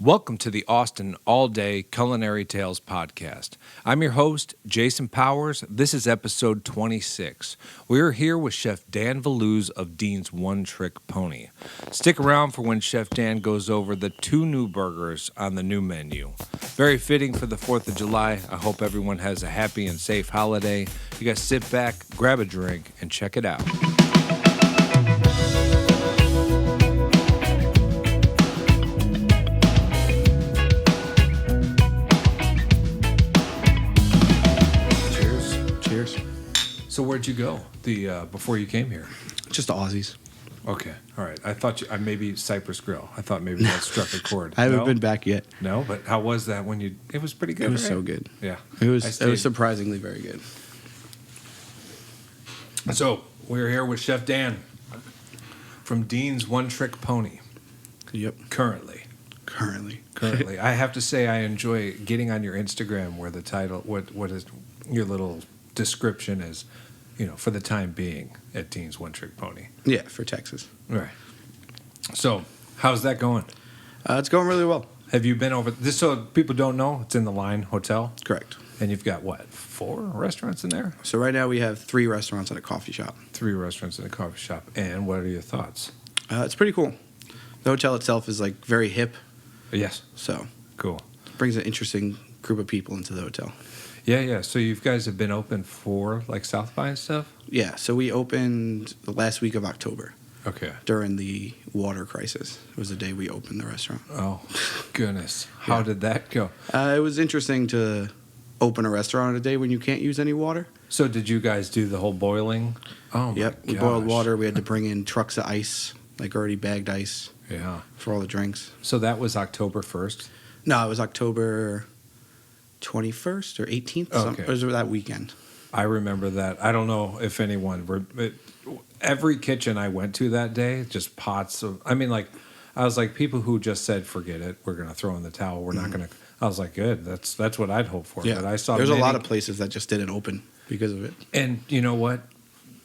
Welcome to the Austin All Day Culinary Tales podcast. I'm your host, Jason Powers. This is episode 26. We are here with Chef Dan Voluz of Dean's One Trick Pony. Stick around for when Chef Dan goes over the 2 new burgers on the new menu. Very fitting for the 4th of July. I hope everyone has a happy and safe holiday. You guys sit back, grab a drink, and check it out. So where'd you go before you came here? Just the Aussies. Okay, all right. I thought maybe Cypress Grill. I thought maybe that struck a chord. I haven't been back yet. No, but how was that when you? It was pretty good. It was right? so good. Yeah, it was surprisingly very good. So we're here with Chef Dan from Dean's One Trick Pony. Yep. Currently, I have to say I enjoy getting on your Instagram where the title, what is your little description is, for the time being at Dean's One Trick Pony. Yeah, for Texas. Right. So, how's that going? It's going really well. Have you been over this? So people don't know, it's in the Line Hotel. Correct. And you've got what, 4 restaurants in there? So right now we have 3 restaurants and a coffee shop. 3 restaurants and a coffee shop. And what are your thoughts? It's pretty cool. The hotel itself is like very hip. Yes. So cool. It brings an interesting group of people into the hotel. Yeah. So you guys have been open for like South by and stuff? Yeah. So we opened the last week of October. Okay. During the water crisis. It was the day we opened the restaurant. Oh, goodness. How did that go? It was interesting to open a restaurant on a day when you can't use any water. So did you guys do the whole boiling? Oh, my Yep. We boiled water. We had to bring in trucks of ice, like already bagged ice. Yeah. For all the drinks. So that was October 1st? No, it was October 21st or 18th. Okay. It was that weekend. I remember that. I don't know if anyone every kitchen I went to that day, just pots of, I was like, people who just said, forget it, we're going to throw in the towel. We're not going to, I was like, good. That's what I'd hope for. Yeah. But I saw there's a lot of places that just didn't open because of it. And you know what?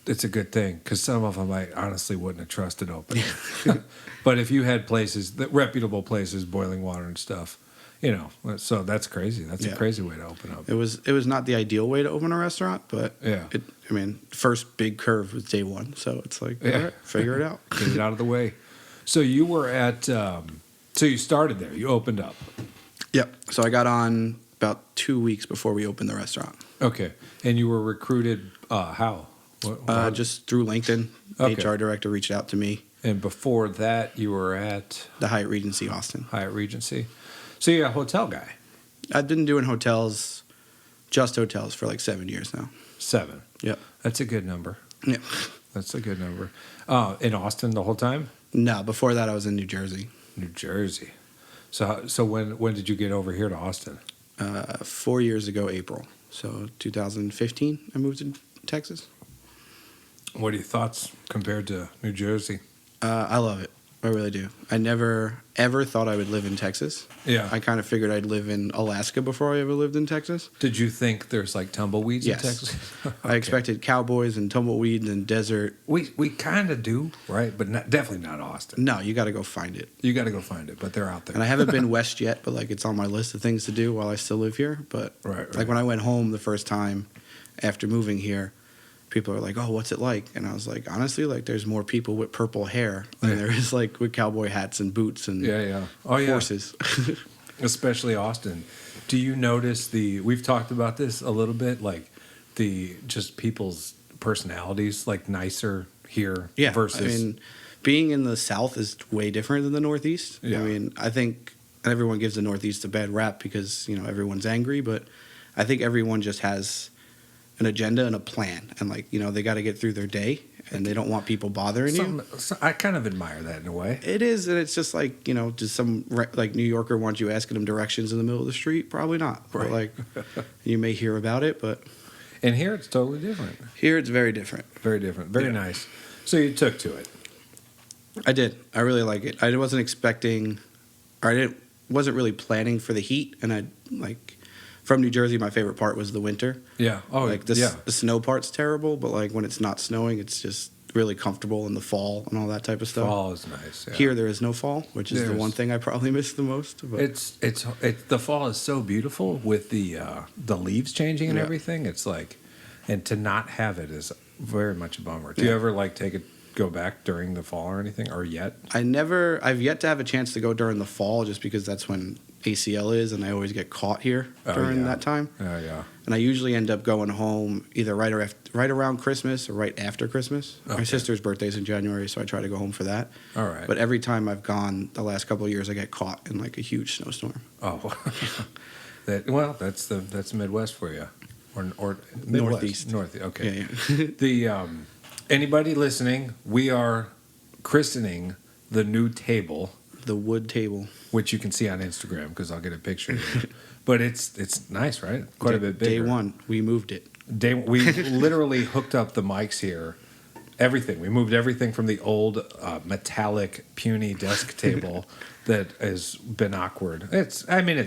It's a good thing because some of them I honestly wouldn't have trusted open. But if you had places, reputable places, boiling water and stuff, so that's crazy. That's a crazy way to open up. It was not the ideal way to open a restaurant, but first big curve was day 1, so it's like, all right, figure it out. Get it out of the way. So you were at, so you started there. You opened up. Yep. So I got on about 2 weeks before we opened the restaurant. Okay. And you were recruited how? Just through LinkedIn. Okay. HR director reached out to me. And before that, you were at? The Hyatt Regency, Austin. Hyatt Regency. So you're a hotel guy. I've been doing hotels, just hotels, for like 7 years now. 7. Yep. That's a good number. Yeah. That's a good number. In Austin the whole time? No, before that I was in New Jersey. New Jersey. So when did you get over here to Austin? 4 years ago, April. So 2015, I moved to Texas. What are your thoughts compared to New Jersey? I love it. I really do. I never, ever thought I would live in Texas. Yeah. I kind of figured I'd live in Alaska before I ever lived in Texas. Did you think there's like tumbleweeds in Texas? Okay. I expected cowboys and tumbleweeds and desert. We kind of do, right? But definitely not Austin. No, you got to go find it. You got to go find it, but they're out there. And I haven't been west yet, but like it's on my list of things to do while I still live here. But right. Like when I went home the first time after moving here, people are like, oh, what's it like? And I was like, honestly, like there's more people with purple hair than there is like with cowboy hats and boots and horses. Yeah. Especially Austin. Do you notice we've talked about this a little bit, like just people's personalities, like nicer here versus. Being in the South is way different than the Northeast. Yeah. I think everyone gives the Northeast a bad rap because, everyone's angry, but I think everyone just has an agenda and a plan, and they got to get through their day, and they don't want people bothering you. I kind of admire that in a way. It is, and it's just like does some New Yorker want you asking them directions in the middle of the street? Probably not. Right. But you may hear about it, but and here it's totally different. Here it's very different. Very different. Very nice. So you took to it. I did. I really like it. I wasn't expecting, or wasn't really planning for the heat, and from New Jersey, my favorite part was the winter. Yeah. Oh, the snow part's terrible, but when it's not snowing, it's just really comfortable in the fall and all that type of stuff. Fall is nice. Yeah. Here there is no fall, which is the one thing I probably miss the most. But It's the fall is so beautiful with the leaves changing and Yeah. everything. It's like, and to not have it is very much a bummer. Do you ever like go back during the fall or anything, or yet? I've yet to have a chance to go during the fall, just because that's when ACL is, and I always get caught here during that time. Oh yeah. And I usually end up going home either right around Christmas or right after Christmas. Okay. My sister's birthday's in January, so I try to go home for that. All right. But every time I've gone the last couple of years, I get caught in like a huge snowstorm. Oh, that's the Midwest for you, or Midwest, Northeast. North. Okay. Yeah. The anybody listening, we are christening the new table, The wood table. which you can see on Instagram because I'll get a picture of it. But it's nice, right? Quite a bit bigger. Day one, we moved it. We literally hooked up the mics here. Everything. We moved everything from the old metallic puny desk table that has been awkward. It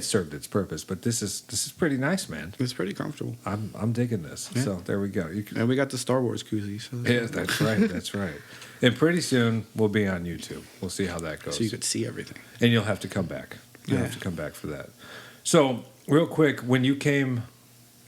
served its purpose, but this is pretty nice, man. It's pretty comfortable. I'm digging this. Yeah. So there we go. And we got the Star Wars koozie. So Yeah, that's right. That's right. And pretty soon we'll be on YouTube. We'll see how that goes. So you could see everything. And you'll have to come back. You'll Yeah. have to come back for that. So real quick, when you came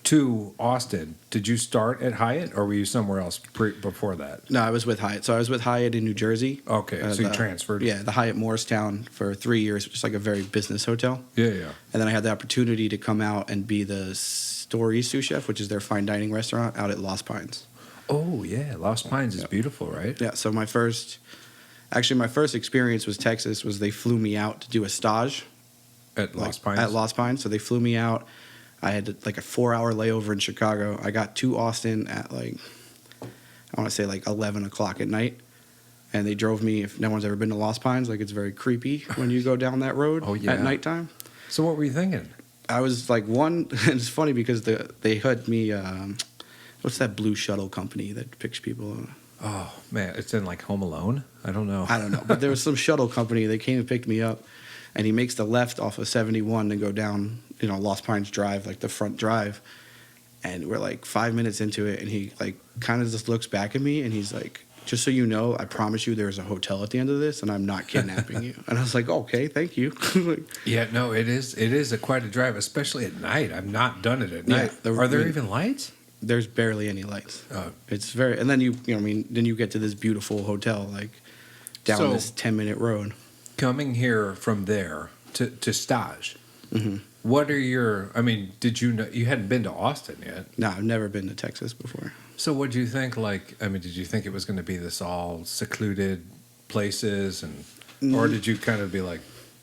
to Austin, did you start at Hyatt or were you somewhere else before that? No, I was with Hyatt. So I was with Hyatt in New Jersey. Okay, so you transferred. Yeah, the Hyatt Morristown for 3 years, which is like a very business hotel. Yeah, yeah. And then I had the opportunity to come out and be the Story sous chef, which is their fine dining restaurant out at Lost Pines. Oh, yeah. Lost Pines is beautiful, right? Yeah, so my first experience was Texas, was they flew me out to do a stage. At Lost Pines? At Lost Pines. So they flew me out. I had like a 4-hour layover in Chicago. I got to Austin at I want to say 11 o'clock at night. And they drove me, if no one's ever been to Lost Pines, it's very creepy when you go down that road at nighttime. So what were you thinking? I was and it's funny because they had me, what's that blue shuttle company that picks people? Oh, man. It's in Home Alone? I don't know. I don't know. But there was some shuttle company. They came and picked me up. And he makes the left off of 71 and go down, Lost Pines Drive, the front drive. And we're 5 minutes into it, and he kind of just looks back at me, and he's like, "Just so you know, I promise you there's a hotel at the end of this, and I'm not kidnapping you." And I was like, "Okay, thank you." Yeah, no, it is quite a drive, especially at night. I've not done it at night. Are there even lights? There's barely any lights. It's very, and then then you get to this beautiful hotel, down this 10-minute road. Coming here from there to stage, Mm-hmm. what are your? Did you know you hadn't been to Austin yet? No, I've never been to Texas before. So what did you think? Did you think it was going to be this all secluded places, or did you kind of be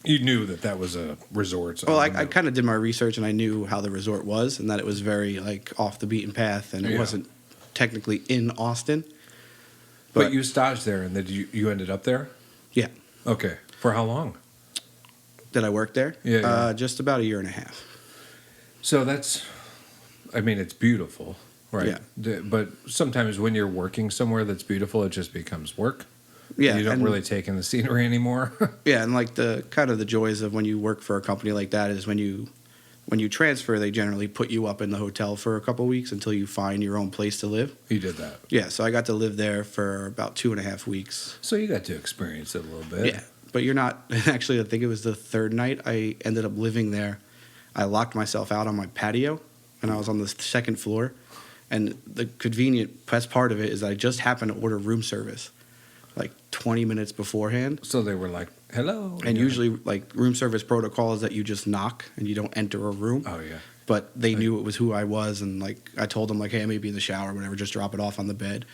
you knew that was a resort? Well, I kind of did my research, and I knew how the resort was, and that it was very off the beaten path, and it wasn't technically in Austin. But you staged there, and then you ended up there. Yeah. Okay. For how long? Did I work there? Yeah. Just about a year and a half. So that's, it's beautiful, right? Yeah. But sometimes when you're working somewhere that's beautiful, it just becomes work. Yeah. You don't really take in the scenery anymore. Yeah, and the kind of the joys of when you work for a company like that is when you transfer, they generally put you up in the hotel for a couple weeks until you find your own place to live. You did that. Yeah, so I got to live there for about 2.5 weeks. So you got to experience it a little bit. Yeah. But you're not, actually, I think it was the third night I ended up living there. I locked myself out on my patio, and I was on the second floor. And the best part of it is I just happened to order room service 20 minutes beforehand. So they were like, hello. And usually, room service protocol is that you just knock and you don't enter a room. Oh, yeah. But they knew it was who I was, and I told them hey, I may be in the shower or whatever, just drop it off on the bed.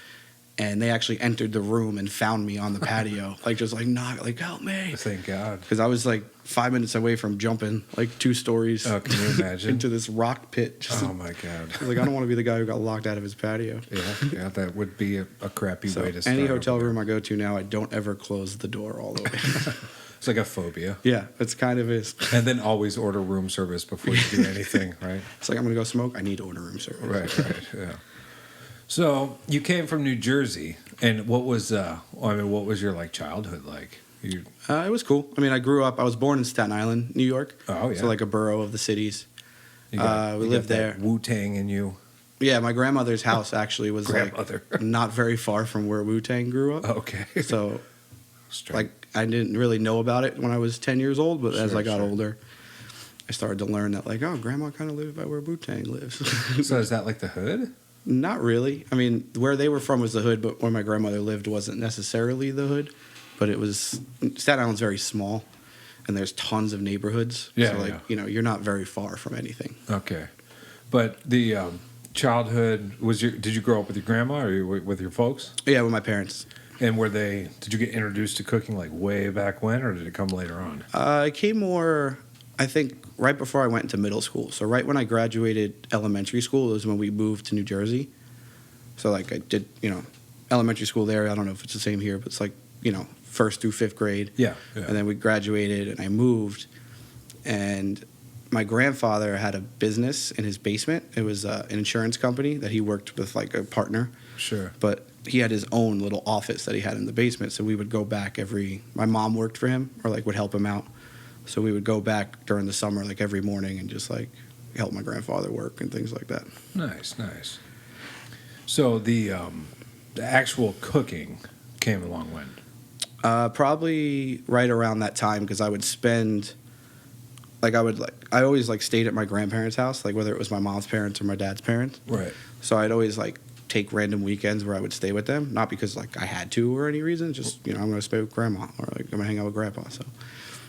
And they actually entered the room and found me on the patio, knock, help me. Thank God. Because I was 5 minutes away from jumping 2 stories. Oh, can you imagine? Into this rock pit. Oh my God. I was I don't want to be the guy who got locked out of his patio. Yeah, that would be a crappy way to start. Any hotel room I go to now, I don't ever close the door all the way. It's like a phobia. Yeah, it's kind of is. And then always order room service before you do anything, right? It's I'm going to go smoke. I need to order room service. Right, yeah. So you came from New Jersey, and what was what was your childhood like? It was cool. I grew up. I was born in Staten Island, New York. Oh yeah. So a borough of the cities. We lived there. Wu-Tang in you. Yeah, my grandmother's house actually was Grandmother. like not very far from where Wu-Tang grew up. Okay. So Strange. like I didn't really know about it when I was 10 years old, but as Sure, I got sure. older, I started to learn that like, oh, grandma kind of lived by where Wu-Tang lives. So is that like the hood? Not really. I mean, where they were from was the hood, but where my grandmother lived wasn't necessarily the hood. But it was Staten Island's very small, and there's tons of neighborhoods. Yeah, so like yeah. you're not very far from anything. Okay. But the childhood did you grow up with your grandma or with your folks? Yeah, with my parents. And did you get introduced to cooking like way back when, or did it come later on? It came more, I think, right before I went into middle school. So right when I graduated elementary school was when we moved to New Jersey. So like I did, elementary school there. I don't know if it's the same here, but it's like, first through fifth grade. Yeah. And then we graduated and I moved. And my grandfather had a business in his basement. It was an insurance company that he worked with like a partner. Sure. But he had his own little office that he had in the basement. So we would go back my mom worked for him or like would help him out. So we would go back during the summer like every morning and just like help my grandfather work and things like that. Nice. So the actual cooking came along when? Probably right around that time because I would spend I always like stayed at my grandparents' house, like whether it was my mom's parents or my dad's parents. Right. So I'd always like take random weekends where I would stay with them, not because like I had to or any reason, just I'm going to stay with grandma or like I'm going to hang out with grandpa. So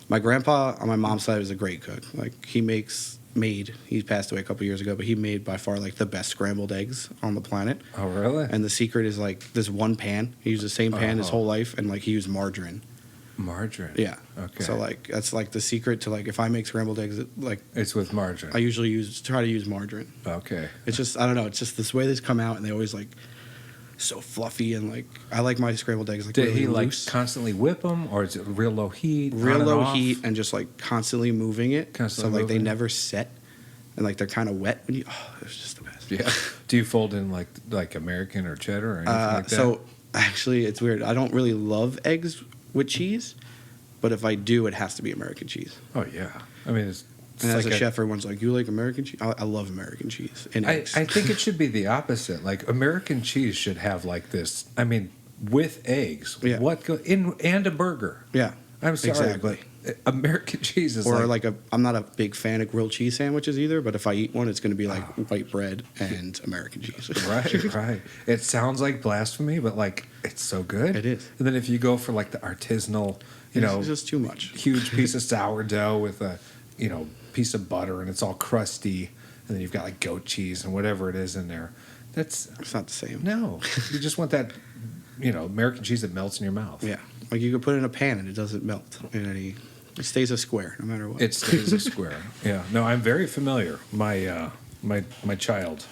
my grandpa on my mom's side was a great cook. Like he passed away a couple years ago, but he made by far like the best scrambled eggs on the planet. Oh, really? And the secret is like this one pan. He used the same pan his whole life, and like he used margarine. Margarine. Yeah. Okay. So like that's like the secret to like if I make scrambled eggs, like It's with margarine. I usually try to use margarine. Okay. It's just I don't know. It's just this way these come out, and they always like so fluffy and like I like my scrambled eggs like Did really he like loose. constantly whip them, or is it real low heat? Real on and low off? heat and just like constantly moving it. Constantly so like they moving. never set, and like they're kind of wet when you. Oh, it's just the best. Yeah. Do you fold in like American or cheddar or anything like that? So actually, it's weird. I don't really love eggs with cheese, but if I do, it has to be American cheese. Oh yeah. I mean, it's And as like a chef, everyone's like, "You like American cheese?" I love American cheese and eggs. I think it should be the opposite. Like American cheese should have like this. I mean, with eggs. Yeah. And a burger. yeah, I'm sorry, exactly. but American cheese is Or like I'm not a big fan of grilled cheese sandwiches either, but if I eat one, it's going to be like white bread and American cheese. right. It sounds like blasphemy, but like it's so good. It is. And then if you go for like the artisanal, It's just too much. huge piece of sourdough with a piece of butter and it's all crusty, and then you've got like goat cheese and whatever it is in there. That's It's not the same. no. You just want that American cheese that melts in your mouth. Yeah, like you could put it in a pan and it doesn't melt in any. It stays a square no matter what. It stays a square. Yeah. No, I'm very familiar. My child,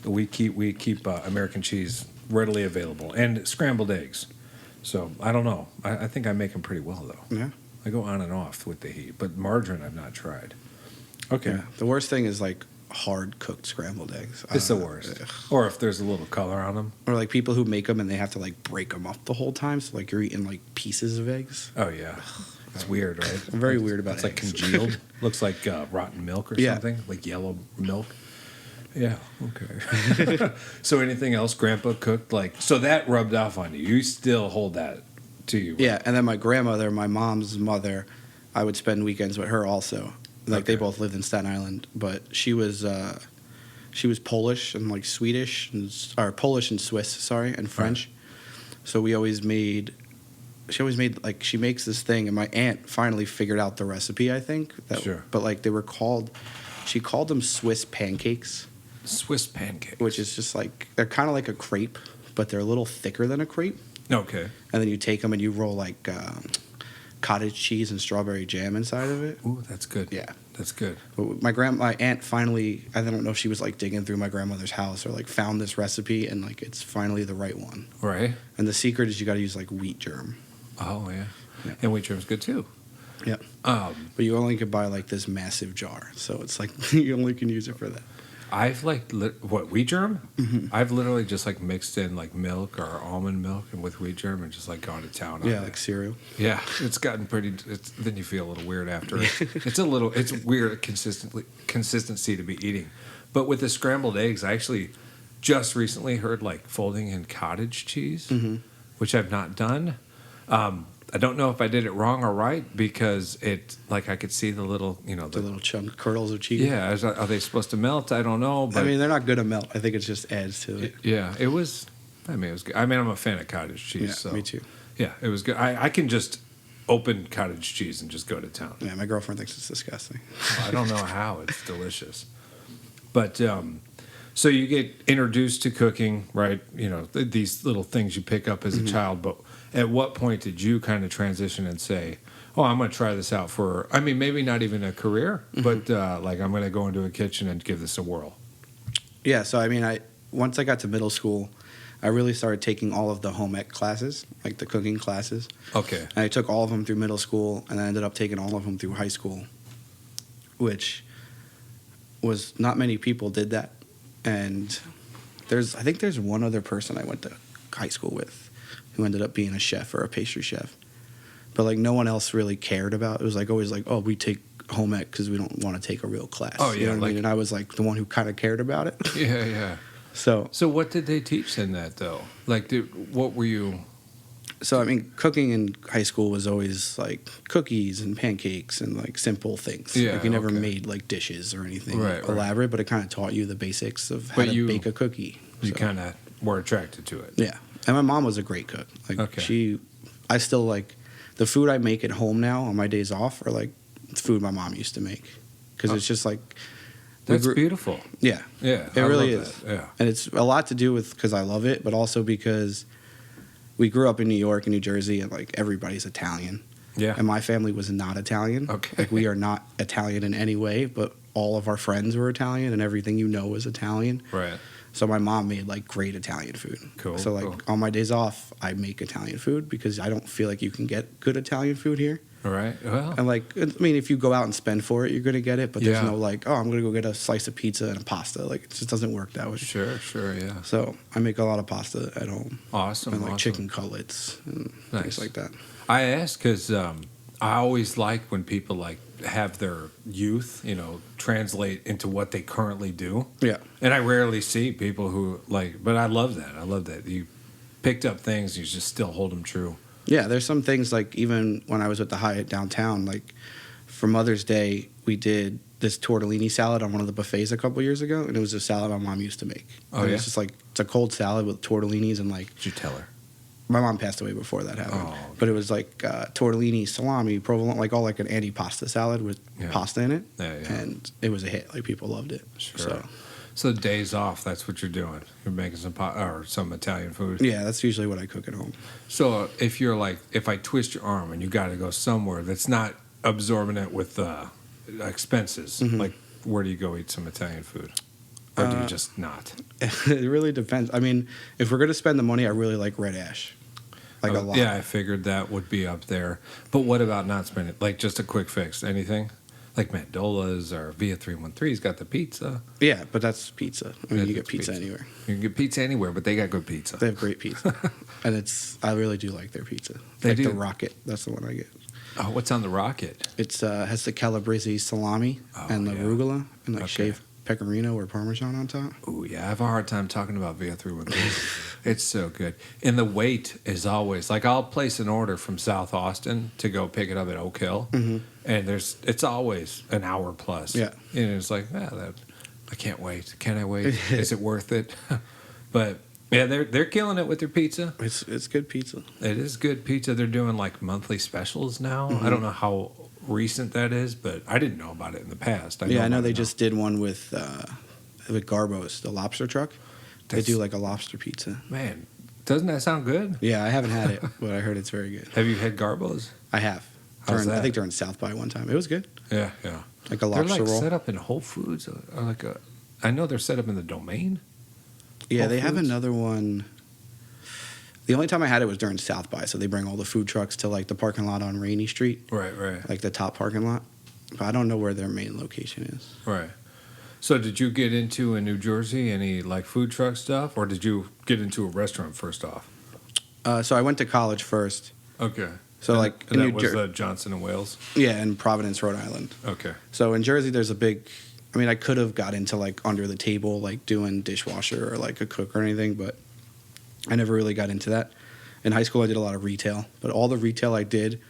we keep American cheese readily available and scrambled eggs. So I don't know. I think I make them pretty well though. Yeah. I go on and off with the heat, but margarine I've not tried. Okay. Yeah. The worst thing is like hard cooked scrambled eggs. It's the worst. Ugh. Or if there's a little color on them. Or like people who make them and they have to like break them up the whole time, so like you're eating like pieces of eggs. Oh yeah. It's weird, right? I'm very weird about It's like eggs. congealed. Looks like rotten milk or Yeah. something, like yellow milk. Yeah. Okay. So anything else Grandpa cooked? So that rubbed off on you. You still hold that to you. Yeah, and then my grandmother, my mom's mother, I would spend weekends with her also. Like they Okay. both lived in Staten Island, but she was Polish and like Swedish or Polish and Swiss, sorry, and French. So she always made like she makes this thing, and my aunt finally figured out the recipe. I think Sure. but like she called them Swiss pancakes, Swiss pancakes. which is just like they're kind of like a crepe, but they're a little thicker than a crepe. Okay. And then you take them and you roll like cottage cheese and strawberry jam inside of it. Ooh, that's good. Yeah. That's good. But my aunt finally, I don't know if she was like digging through my grandmother's house or like found this recipe and like it's finally the right one. Right. And the secret is you got to use like wheat germ. Oh yeah. Yeah. And wheat germ's good too. Yeah. But you only could buy like this massive jar, so it's like you only can use it for that. I've wheat germ? Mm-hmm. I've literally just like mixed in like milk or almond milk and with wheat germ and just like gone to town on Yeah, it. like cereal. Yeah, it's gotten pretty. Then you feel a little weird after. It's weird consistency to be eating. But with the scrambled eggs, I actually just recently heard like folding in cottage cheese, which I've not done. I don't know if I did it wrong or right because it like I could see the little The little chunk kernels of cheese. yeah. Are they supposed to melt? I don't know. But I mean, they're not good to melt. I think it just adds to it. yeah, it was. I mean, it was good. I mean, I'm a fan of cottage cheese. Yeah, so me too. yeah, it was good. I can just open cottage cheese and just go to town. Yeah, my girlfriend thinks it's disgusting. I don't know how. It's delicious. But so you get introduced to cooking, right? You know, these little things you pick up as a child. But at what point did you kind of transition and say, oh, I'm going to try this out for, I mean, maybe not even a career, but like I'm going to go into a kitchen and give this a whirl? Yeah, so I mean, once I got to middle school, I really started taking all of the home ec classes, like the cooking classes. Okay. And I took all of them through middle school, and I ended up taking all of them through high school, which was not many people did that. And I think there's one other person I went to high school with who ended up being a chef or a pastry chef. But like no one else really cared about it. It was like always like, oh, we take home ec because we don't want to take a real class. Oh, yeah, You know what I like- mean? And I was like the one who kind of cared about it. Yeah, yeah. So what did they teach in that, though? Like, what were you... I mean, cooking in high school was always like cookies and pancakes and like simple things. Yeah, like you never okay. made like dishes or anything Right, right. elaborate, but it kind of taught you the basics of how But to you- bake a cookie. You So, kind of were attracted to it. yeah. And my mom was a great cook. Like Okay. I still like the food I make at home now on my days off are like food my mom used to make because it's just like That's beautiful. yeah. Yeah, It I really love is. that. Yeah. And it's a lot to do with because I love it, but also because we grew up in New York and New Jersey, and like everybody's Italian. Yeah. And my family was not Italian. Okay. Like we are not Italian in any way, but all of our friends were Italian, and everything was Italian. Right. So my mom made like great Italian food. Cool, So like cool. on my days off, I make Italian food because I don't feel like you can get good Italian food here. All right. Well, And like, I mean, if you go out and spend for it, you're gonna get it. But there's Yeah. no like, oh, I'm gonna go get a slice of pizza and a pasta. Like it just doesn't work that way. sure, yeah. So I make a lot of pasta at home Awesome. and like awesome. chicken cutlets and Nice. things like that. I ask because I always like when people like have their youth, translate into what they currently do. Yeah. And I rarely see people who like, but I love that. I love that you picked up things, you just still hold them true. Yeah, there's some things like even when I was at the Hyatt downtown, like for Mother's Day, we did this tortellini salad on one of the buffets a couple years ago, and it was a salad my mom used to make. Oh, And yeah? It's just like it's a cold salad with tortellinis and like Did you tell her? my mom passed away before that happened, Oh, okay. but it was like tortellini, salami, provolone, like all like an antipasta salad with Yeah. pasta in it, Yeah, yeah. and it was a hit. Like people loved it. Sure. So days off, that's what you're doing. You're making some Italian food. So yeah, that's usually what I cook at home. So if you're like, if I twist your arm and you got to go somewhere that's not absorbing it with expenses, Mhm. like where do you go eat some Italian food? Or do you Uh, just not? It really depends. I mean, if we're gonna spend the money, I really like Red Ash, like a lot. Yeah, I figured that would be up there. But what about not spending? Like just a quick fix? Anything? Like Mandola's or Via 313's got the pizza. Yeah, but that's pizza. I mean, Yeah, you get that's pizza pizza. anywhere. You can get pizza anywhere, but they got good pizza. They have great pizza, and I really do like their pizza. They like do? the Rocket. That's the one I get. Oh, what's on the rocket? It's has the calabrese salami Oh, and the yeah. arugula and like Okay. shaved pecorino or parmesan on top. Oh, yeah. I have a hard time talking about Via 313. It's so good. And the wait is always like I'll place an order from South Austin to go pick it up at Oak Hill, Mm-hmm. and it's always an hour plus. Yeah. And it's like, I can't wait. Can I wait? Is it worth it? But yeah, they're killing it with their pizza. It's good pizza. It is good pizza. They're doing like monthly specials now. Mm-hmm. I don't know how recent that is, but I didn't know about it in the past. I know about they it now. just did one with Garbo's, the lobster truck. They That's- do like a lobster pizza. Man, doesn't that sound good? Yeah, I haven't had it, but I heard it's very good. Have you had Garbo's? I have. How's I that? think during South by one time. It was good. Yeah. Like a They're lobster like roll. set up in Whole Foods, or like I know they're set up in the Domain. Yeah, Whole they have Foods? another one. The only time I had it was during South by, so they bring all the food trucks to like the parking lot on Rainy Street, Right. like the top parking lot. But I don't know where their main location is. Right. So did you get into in New Jersey any like food truck stuff, or did you get into a restaurant first off? So I went to college first. Okay. So And- like and in that New was Jersey, Johnson and Wales. yeah, in Providence, Rhode Island. Okay. So in Jersey, there's a big I mean, I could have got into like under the table, like doing dishwasher or like a cook or anything, but I never really got into that. In high school, I did a lot of retail, but all the retail I did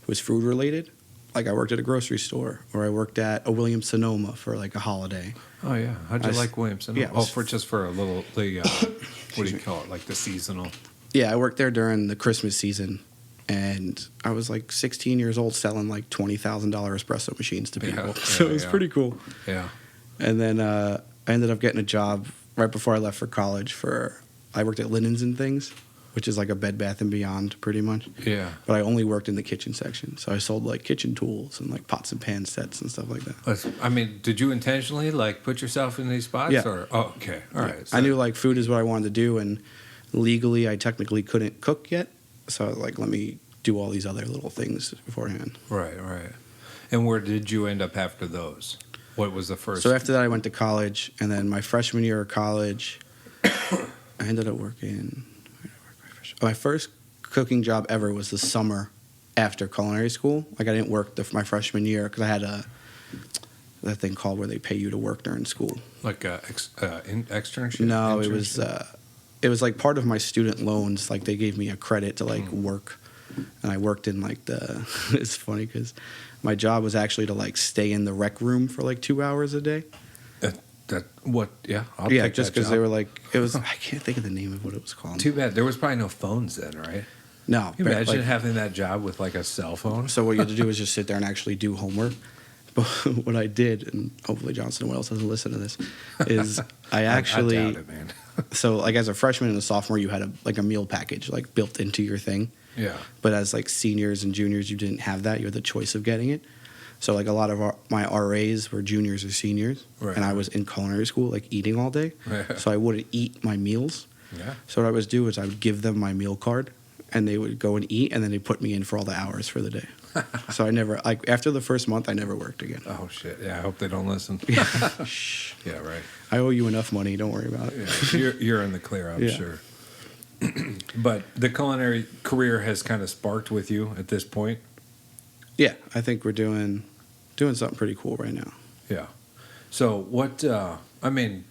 was food related. Like I worked at a grocery store, or I worked at a Williams Sonoma for like a holiday. Oh yeah, how'd you like Williamson? Yeah, for a little what do you call it? Like the seasonal. Yeah, I worked there during the Christmas season, and I was like 16 years old selling like $20,000 espresso machines to people. So it was pretty cool. Yeah. And then I ended up getting a job right before I left for college. I worked at Linens and Things, which is like a Bed Bath & Beyond pretty much. Yeah. But I only worked in the kitchen section. So I sold like kitchen tools and like pots and pan sets and stuff like that. I mean, did you intentionally like put yourself in these spots? Yeah. Okay. All right. So I knew like food is what I wanted to do, and legally I technically couldn't cook yet. So I was like, let me do all these other little things beforehand. Right. And where did you end up after those? What was the first? So after that I went to college, and then my freshman year of college, I ended up working... My first cooking job ever was the summer after culinary school. Like I didn't work my freshman year because I had that thing called where they pay you to work during school. Like externship? No, internship? it was like part of my student loans. Like they gave me a credit to like work, and I worked in like it's funny because my job was actually to like stay in the rec room for like 2 hours a day. I'll yeah, take just that because job. they were like, it was, I can't think of the name of what it was called. Too bad. There was probably no phones then, right? No. Can you imagine like, having that job with like a cell phone? So what you had to do is just sit there and actually do homework. But what I did, and hopefully Johnson and Wells doesn't listen to this, is I actually, I doubt it, man. So like as a freshman and a sophomore, you had a meal package like built into your thing. Yeah. But as like seniors and juniors, you didn't have that. You had the choice of getting it. So like a lot of my RAs were juniors or seniors, right, and I was in culinary school like eating all day. Right. So I wouldn't eat my meals. Yeah. So what I would do is I would give them my meal card, and they would go and eat, and then they put me in for all the hours for the day. So I never, like after the first month, I never worked again. Oh shit! Yeah, I hope they don't listen. Shh. Yeah, right. I owe you enough money. Don't worry about it. Yeah, you're in the clear, I'm sure. But the culinary career has kind of sparked with you at this point. Yeah, I think we're doing something pretty cool right now. Yeah. So what? I mean,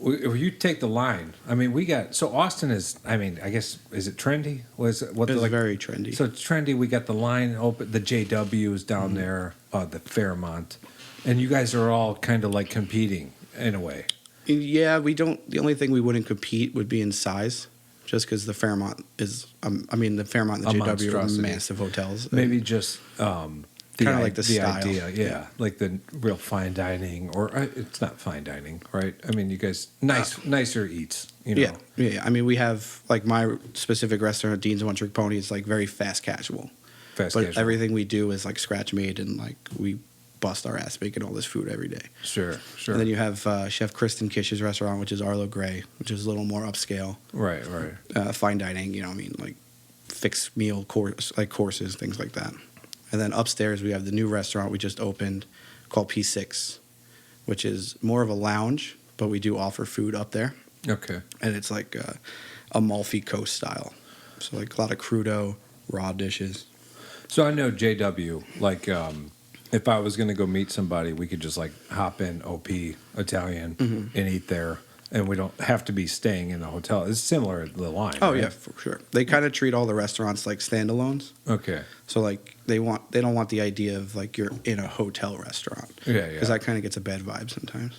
if you take the line, I mean, Austin is. I mean, I guess is it trendy? Was it It's very trendy. So it's trendy. We got the line open. The JW is down there. The Fairmont, and you guys are all kind of like competing in a way. Yeah, we don't. The only thing we wouldn't compete would be in size, just because the Fairmont is. The Fairmont and the JW are massive hotels. Maybe just kind of like the style. Idea, yeah, like the real fine dining, or it's not fine dining, right? I mean, you guys nicer eats, you know. Yeah. I mean, we have like my specific restaurant, Dean's One Trick Pony, is like very fast casual. But everything we do is like scratch made, and like we bust our ass making all this food every day. Sure. And then you have Chef Kristen Kish's restaurant, which is Arlo Gray, which is a little more upscale. Right. Fine dining, like fixed meal courses, things like that. And then upstairs we have the new restaurant we just opened called P6, which is more of a lounge, but we do offer food up there. Okay. And it's like a Amalfi Coast style. So like a lot of crudo, raw dishes. So I know JW, like if I was going to go meet somebody, we could just like hop in OP Italian and eat there. And we don't have to be staying in the hotel. It's similar to the line. Oh, right? yeah, for sure. They kind of treat all the restaurants like standalones. Okay. So like they don't want the idea of like you're in a hotel restaurant. Yeah. Because that kind of gets a bad vibe sometimes.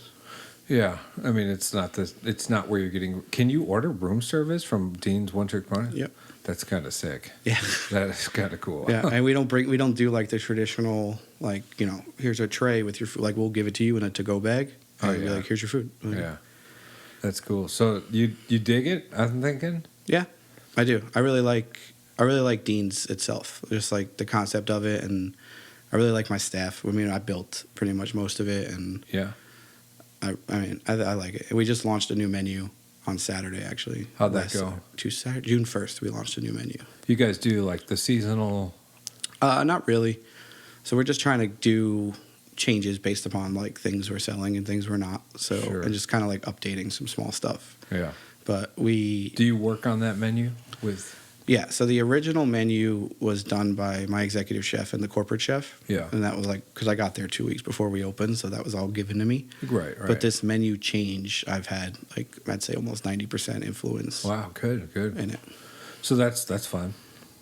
Yeah, I mean it's not where you're getting. Can you order room service from Dean's One Trick Pony? Yep. That's kind of sick. Yeah. That is kind of cool. Yeah, and we don't do like the traditional like here's a tray with your food. Like we'll give it to you in a to-go bag. And be like, here's your food. Yeah. That's cool. So you dig it? I'm thinking. Yeah, I do. I really like Dean's itself, just like the concept of it, and I really like my staff. I mean, I built pretty much most of it, and yeah, I like it. We just launched a new menu on Saturday, actually. How'd that go? June 1st, we launched a new menu. You guys do like the seasonal? Not really. So we're just trying to do changes based upon like things we're selling and things we're not. So and just kind of like updating some small stuff. Yeah. But do you work on that menu with? Yeah, so the original menu was done by my executive chef and the corporate chef. Yeah. And that was like, because I got there 2 weeks before we opened, so that was all given to me. Right. But this menu change, I've had, like, I'd say almost 90% influence Wow, good. in it. So that's fun.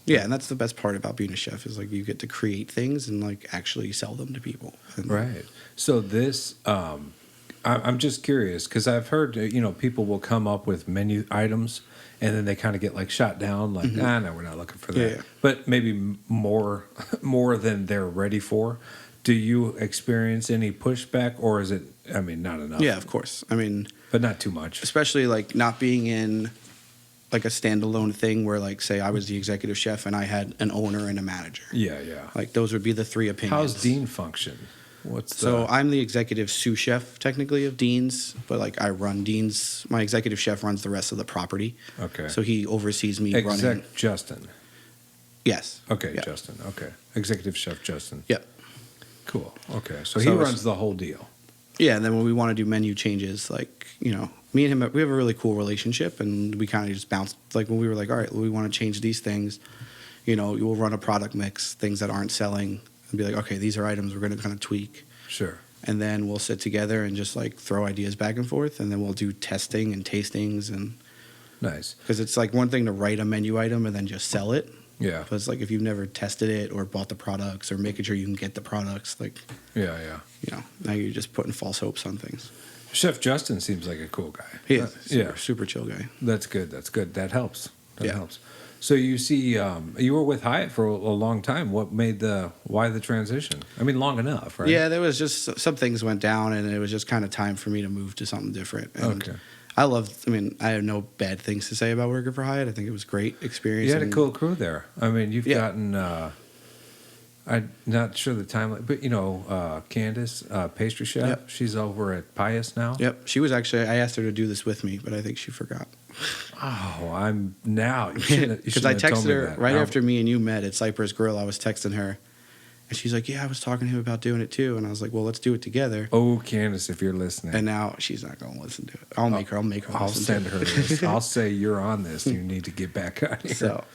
Yeah, and that's the best part about being a chef is, like, you get to create things and, like, actually sell them to people. And, Right. So this, I'm just curious because I've heard, people will come up with menu items and then they kind of get like shot down, like, no, we're not looking for that. Yeah. But maybe more than they're ready for. Do you experience any pushback, or is it, not enough? Yeah, of course. I mean, But not too much. especially, like, not being in, like, a standalone thing where, like, say I was the executive chef and I had an owner and a manager. Yeah. Like, those would be the three opinions. How's Dean function? So I'm the executive sous chef, technically, of Dean's, but, like, I run Dean's. My executive chef runs the rest of the property. Okay. So he oversees me running. Justin. Yes. Okay, Yeah. Justin. Okay. Executive Chef Justin. Yep. Cool. Okay. So he So runs the whole deal. Yeah, and then when we want to do menu changes, like, me and him, we have a really cool relationship, and we kind of just bounce. Like, when we were like, all right, well, we want to change these things, you'll run a product mix, things that aren't selling, and be like, okay, these are items we're going to kind of tweak. Sure. And then we'll sit together and just, like, throw ideas back and forth, and then we'll do testing and tastings. And Nice. because it's, like, one thing to write a menu item and then just sell it. Yeah. But it's like if you've never tested it or bought the products or making sure you can get the products, like, Yeah. now you're just putting false hopes on things. Chef Justin seems like a cool guy. He is. Yeah. Super chill guy. That's good. That helps. That Yeah. helps. So you see, you were with Hyatt for a long time. Why the transition? Long enough, right? Yeah, there was just some things went down, and it was just kind of time for me to move to something different. And Okay. I have no bad things to say about working for Hyatt. I think it was a great experience. You had a and- cool crew there. You've Yeah. gotten, I'm not sure the timeline, but Candace, pastry chef, Yep. she's over at Pius now. Yep. She was actually, I asked her to do this with me, but I think she forgot. Oh, I'm now. You shouldn't Because I have told texted me her that. right after me and you met at Cypress Grill. I was texting her, and she's like, "Yeah, I was talking to him about doing it too." And I was like, "Well, let's do it together." Oh, Candace, if you're listening. And now she's not going to listen to it. I'll make her. I'll I'll listen send to her this. I'll say you're on this. You need to get back on here. it. So,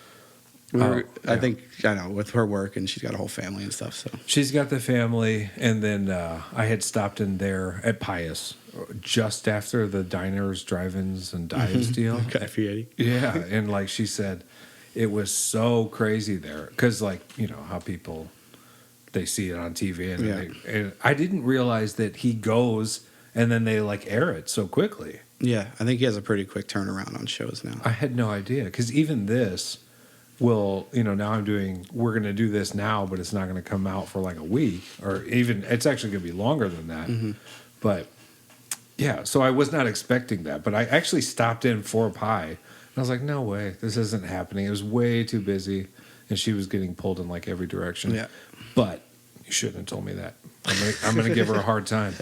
I think with her work, and she's got a whole family and stuff. So She's got the family, and then I had stopped in there at Pius just after the diners, drive-ins, and dives deal. Guy Fieri. Yeah, and like she said, it was so crazy there because, how people they see it on TV, and I didn't realize that he goes and then they air it so quickly. Yeah, I think he has a pretty quick turnaround on shows now. I had no idea because even this will, now we're going to do this now, but it's not going to come out for like a week or even, it's actually going to be longer than that. But yeah, so I was not expecting that, but I actually stopped in for a pie and I was like, no way, this isn't happening. It was way too busy and she was getting pulled in like every direction. Yeah. But you shouldn't have told me that. I'm going to give her a hard time.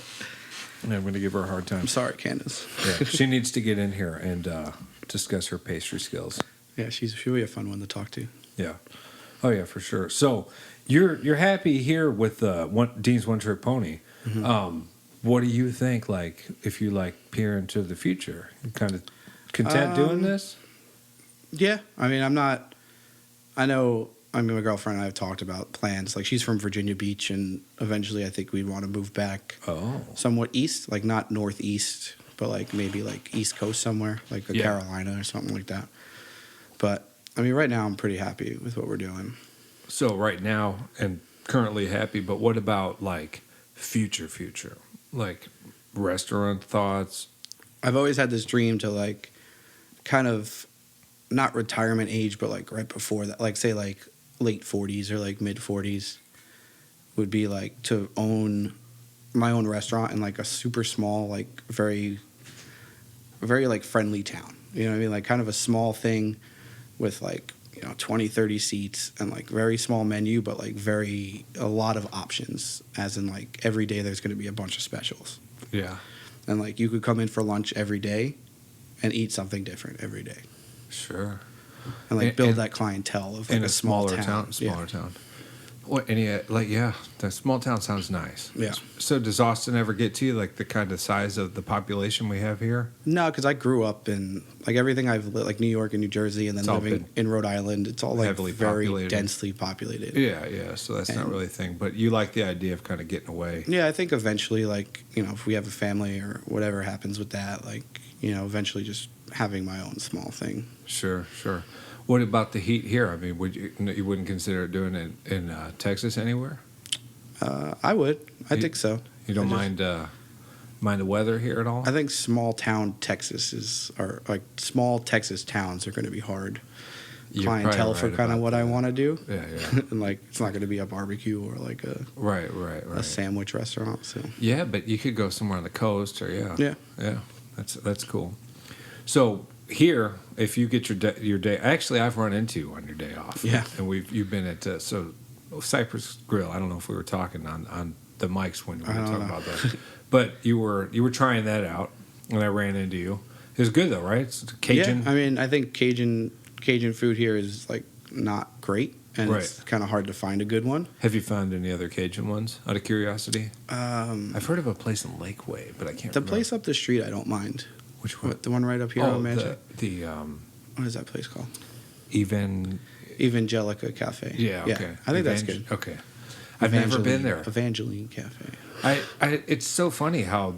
And I'm going to give her a hard time. I'm sorry, Candace. Yeah, she needs to get in here and discuss her pastry skills. Yeah, she'll be a fun one to talk to. Yeah. Oh yeah, for sure. So you're happy here with Dean's One Trick Pony. What do you think? Like, if you peer into the future, you kind of content doing this? Yeah, I'm not. My girlfriend and I have talked about plans. Like, she's from Virginia Beach, and eventually I think we'd want to move back somewhat east, like not northeast, but like maybe like East Coast somewhere, like Carolina or something like that. But right now I'm pretty happy with what we're doing. So right now and currently happy, but what about future? Like restaurant thoughts? I've always had this dream to kind of not retirement age, but right before that, say late 40s or mid 40s would be to own my own restaurant in a super small, very, very friendly town. You know what I mean? Kind of a small thing with 20, 30 seats and very small menu, but a lot of options, as in every day there's going to be a bunch of specials. Yeah. And you could come in for lunch every day and eat something different every day. Sure. And build that clientele of in a a small smaller town. Yeah. Town. What the small town sounds nice. Yeah. So does Austin ever get to you, like the kind of size of the population we have here? No, because I grew up in like everything like New York and New Jersey, and then living in Rhode Island. It's all like heavily very populated. densely populated. Yeah. So that's not really a thing. But you like the idea of kind of getting away. Yeah, I think eventually, like, if we have a family or whatever happens with that, like, eventually just having my own small thing. Sure. What about the heat here? I mean, you wouldn't consider doing it in Texas anywhere? I would. I think so. You don't mind the weather here at all? I think small Texas towns are going to be hard. Clientele for kind of what I want to do. Yeah. And like, it's not going to be a barbecue or like a a sandwich restaurant. So yeah, but you could go somewhere on the coast or yeah. That's cool. So here, if you get your day, actually, I've run into you on your day off. Yeah, and you've been at Cypress Grill. I don't know if we were talking on the mics when we were talking about that, but you were trying that out, and I ran into you. It was good though, right? It's Cajun. Yeah, I mean, I think Cajun food here is like not great, and it's kind of hard to find a good one. Have you found any other Cajun ones? Out of curiosity, I've heard of a place in Lakeway, but I can't. The remember. place up the street, I don't mind. Which one? The one right up here on Magic. What is that place called? Evangelica Cafe. Yeah, okay. I think that's good. Okay. I've never been there. Evangeline Cafe. It's so funny how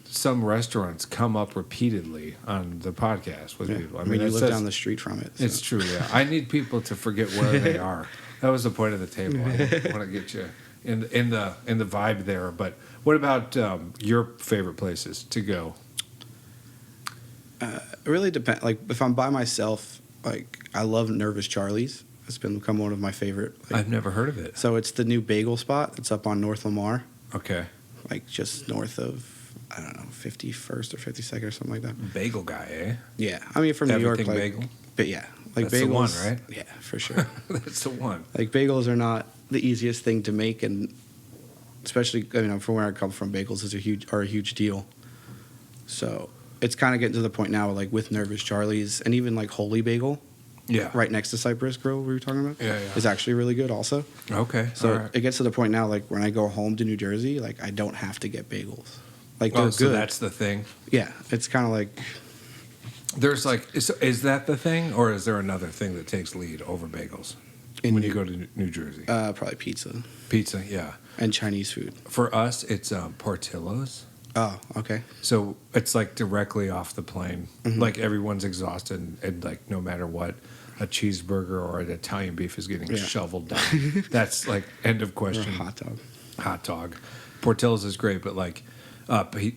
some restaurants come up repeatedly on the podcast with people. I mean you live down the street from it. So. It's true, yeah. I need people to forget where they are. That was the point of the table. I want to get you in the vibe there. But what about your favorite places to go? It really depends. Like if I'm by myself, like I love Nervous Charlie's. It's become one of my favorite. I've never heard of it. So it's the new bagel spot. It's up on North Lamar. Okay. Like just north of, I don't know, 51st or 52nd or something like that. Bagel guy, eh? Yeah. I mean, from New York, like, bagel? But yeah, like That's bagels. The one, right? Yeah, for sure. That's the one. Like bagels are not the easiest thing to make, and especially from where I come from, bagels are a huge deal. So it's kind of getting to the point now, like with Nervous Charlie's and even like Holy Bagel. Yeah. Right next to Cypress Grill, we were talking about. Yeah. Is actually really good also. Okay. So it gets to the point now, like when I go home to New Jersey, like I don't have to get bagels. Like they're good. So that's the thing. Yeah, it's kind of like. There's like, is that the thing, or is there another thing that takes lead over bagels when you go to New Jersey? Probably pizza. Pizza, yeah. And Chinese food. For us, it's Portillo's. Oh, okay. So it's like directly off the plane. Mm-hmm. Like everyone's exhausted, and like no matter what, a cheeseburger or an Italian beef is getting shoveled down. That's like end of question. Or a hot dog. Hot dog. Portillo's is great, but like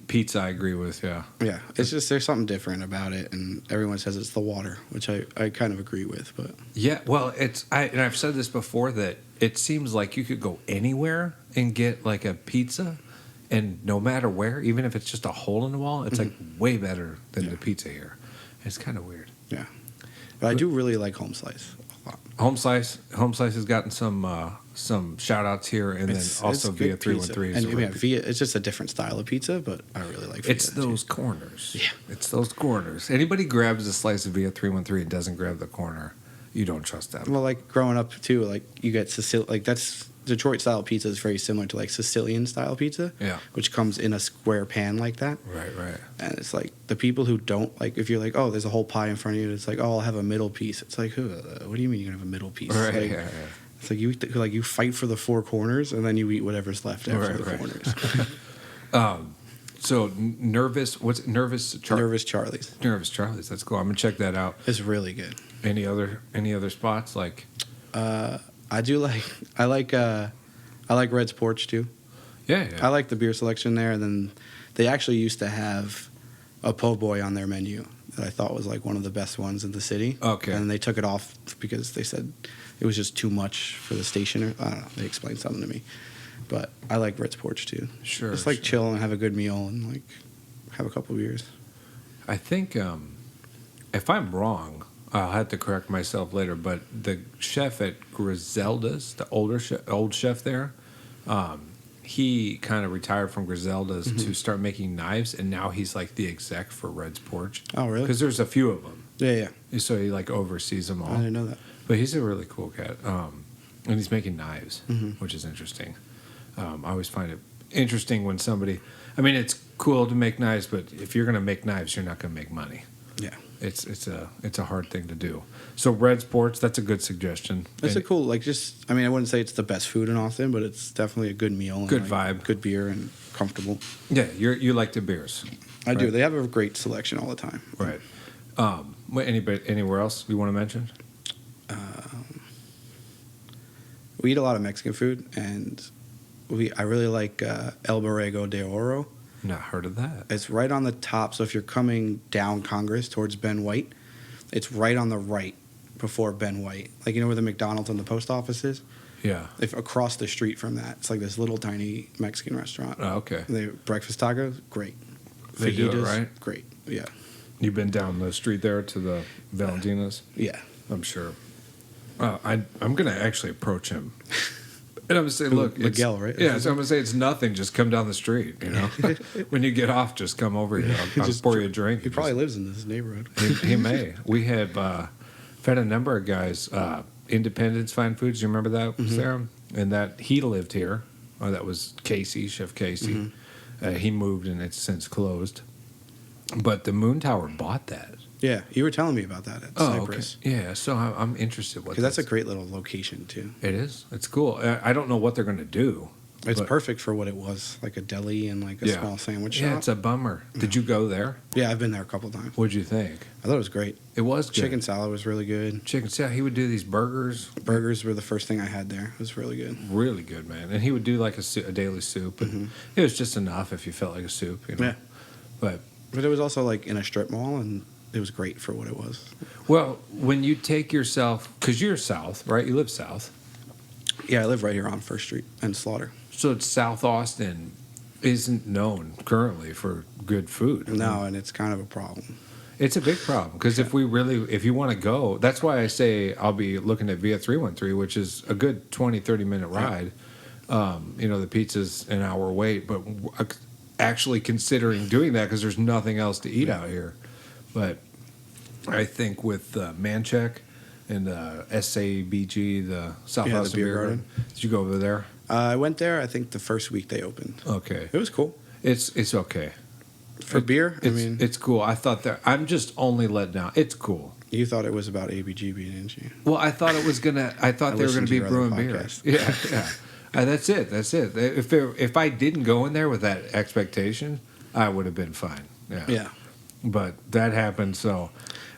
pizza, I agree with. Yeah. Yeah, it's just there's something different about it, and everyone says it's the water, which I kind of agree with. But yeah, well, and I've said this before that it seems like you could go anywhere and get like a pizza. And no matter where, even if it's just a hole in the wall, it's like way better than the pizza here. It's kind of weird. Yeah, but I do really like Home Slice a lot. Home Slice has gotten some shout outs here, and then also Via 313. And Via, it's just a different style of pizza, but I really like Via. It's those corners. Yeah, it's those corners. Anybody grabs a slice of Via 313 and doesn't grab the corner, you don't trust them. Well, like growing up too, like you get that's. Detroit style pizza is very similar to like Sicilian style pizza, which comes in a square pan like that. Right. And it's like the people who don't like, if you're like, oh, there's a whole pie in front of you, it's like, oh, I'll have a middle piece. It's like, what do you mean you're gonna have a middle piece? Right. Like, it's like you fight for the four corners and then you eat whatever's left after the corners. So Nervous Charlie's. Nervous Charlie's. That's cool. I'm gonna check that out. It's really good. Any other spots like? I like Red's Porch too. Yeah. I like the beer selection there, and then they actually used to have a po' boy on their menu that I thought was like one of the best ones in the city. Okay. And they took it off because they said it was just too much for the station. Or I don't know. They explained something to me, but I like Red's Porch too. Sure. Just like chill and have a good meal and like have a couple of beers. I think if I'm wrong, I'll have to correct myself later, but the chef at Griselda's, the old chef there, he kind of retired from Griselda's to start making knives, and now he's like the exec for Red's Porch. Oh, really? Because there's a few of them. Yeah. So he like oversees them all. I didn't know that. But he's a really cool cat. And he's making knives, which is interesting. I always find it interesting when somebody. I mean, it's cool to make knives, but if you're going to make knives, you're not going to make money. Yeah. It's a hard thing to do. So Red Sports, that's a good suggestion. It's a cool, like, just, I mean, I wouldn't say it's the best food in Austin, but it's definitely a good meal. Good and, like, vibe. Good beer and comfortable. Yeah, you like the beers. I do. They have a great selection all the time. Right. Anywhere else you want to mention? We eat a lot of Mexican food, and I really like El Borrego de Oro. Not heard of that. It's right on the top. So if you're coming down Congress towards Ben White, it's right on the right before Ben White. Like, you know where the McDonald's and the post office is? Yeah. If across the street from that, it's like this little tiny Mexican restaurant. Oh, okay. They breakfast tacos, great. They do it, right? Great. Yeah. You've been down the street there to the Valentina's? Yeah. I'm sure. I'm going to actually approach him. And I'm going to say, look. Miguel, right? Yeah, so I'm going to say it's nothing. Just come down the street, you know. When you get off, just come over here. I'll Just pour you a drink. He probably lives in this neighborhood. He may. We have had a number of guys, Independence Fine Foods. You remember that, Sarah? And that he lived here. Oh, that was Casey, Chef Casey. He moved and it's since closed. But the Moon Tower bought that. Yeah, you were telling me about that at Cypress. Okay. Yeah, so I'm interested. Because that's a great little location, too. It is. It's cool. I don't know what they're going to do. It's perfect for what it was, like a deli and like a small sandwich shop. Yeah, it's a bummer. Did you go there? Yeah, I've been there a couple times. What'd you think? I thought it was great. It was good. Chicken salad was really good. Chicken salad. He would do these burgers. Burgers were the first thing I had there. It was really good. Really good, man. And he would do like a daily soup. And it was just enough if you felt like a soup, you know? Yeah. But it was also like in a strip mall, and it was great for what it was. Well, when you take yourself, because you're south, right? You live south. Yeah, I live right here on First Street and Slaughter. So South Austin isn't known currently for good food. No, and it's kind of a problem. It's a big problem because if you want to go, that's why I say I'll be looking at Via 313, which is a good 20, 30-minute ride. The pizza's an hour wait, but actually considering doing that because there's nothing else to eat out here. But I think with Mancheck and SABG, the South Austin Beer Garden. Did you go over there? I went there, I think, the first week they opened. Okay. It was cool. It's okay. For beer? It's cool. I thought that I'm just only let down. It's cool. You thought it was about ABGB, didn't you? Well, I thought it was gonna. I thought they were gonna be brewing beer. Yeah, yeah. That's it. If I didn't go in there with that expectation, I would have been fine. Yeah. Yeah. But that happened, so.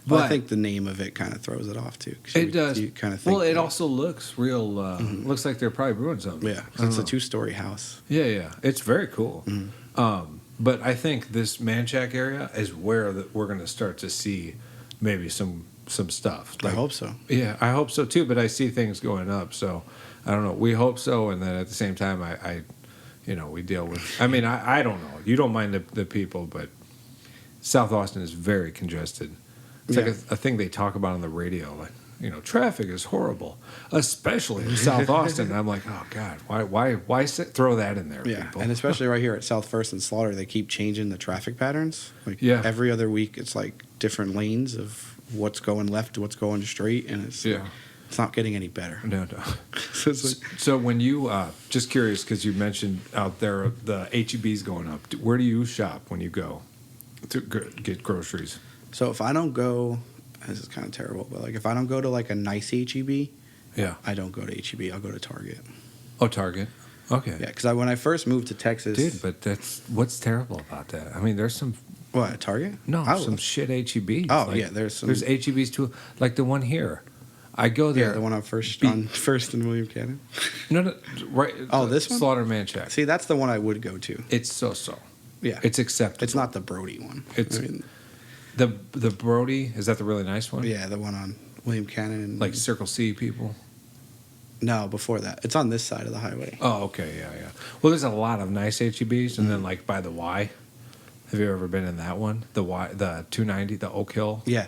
But I think the name of it kind of throws it off too. It does. You kind of think. Well, it also looks real. Looks like they're probably brewing something. Yeah, it's a 2-story house. Yeah, yeah, it's very cool. But I think this Manchac area is where we're going to start to see maybe some stuff. I hope so. Yeah, I hope so too. But I see things going up, so I don't know. We hope so, and then at the same time, we deal with. I mean, I don't know. You don't mind the people, but South Austin is very congested. It's like a thing they talk about on the radio, like, traffic is horrible, especially in South Austin. And I'm like, oh God, why throw that in there, Yeah, people? and especially right here at South First and Slaughter, they keep changing the traffic patterns. Every other week, it's like different lanes of what's going left, what's going straight, and it's not getting any better. No. So when you just curious because you mentioned out there the HEB's going up, where do you shop when you go to get groceries? So if I don't go, this is kind of terrible, but like if I don't go to like a nice HEB, I don't go to HEB. I'll go to Target. Oh, Target. Okay. Yeah, because when I first moved to Texas, dude, but what's terrible about that? I mean, there's some. What, Target? No, some shit HEBs. Oh yeah, there's HEBs too, like the one here. I go there. Yeah, the one on First and William Cannon. No, right. Oh, this one? Slaughter Manchac. See, that's the one I would go to. It's so. Yeah, it's acceptable. It's not the Brody one. The Brody, is that the really nice one? Yeah, the one on William Cannon. And like Circle C people? No, before that. It's on this side of the highway. Oh, okay, yeah. Well, there's a lot of nice HEBs, and then like by the Y. Have you ever been in that one? The Y, the 290, the Oak Hill? Yeah.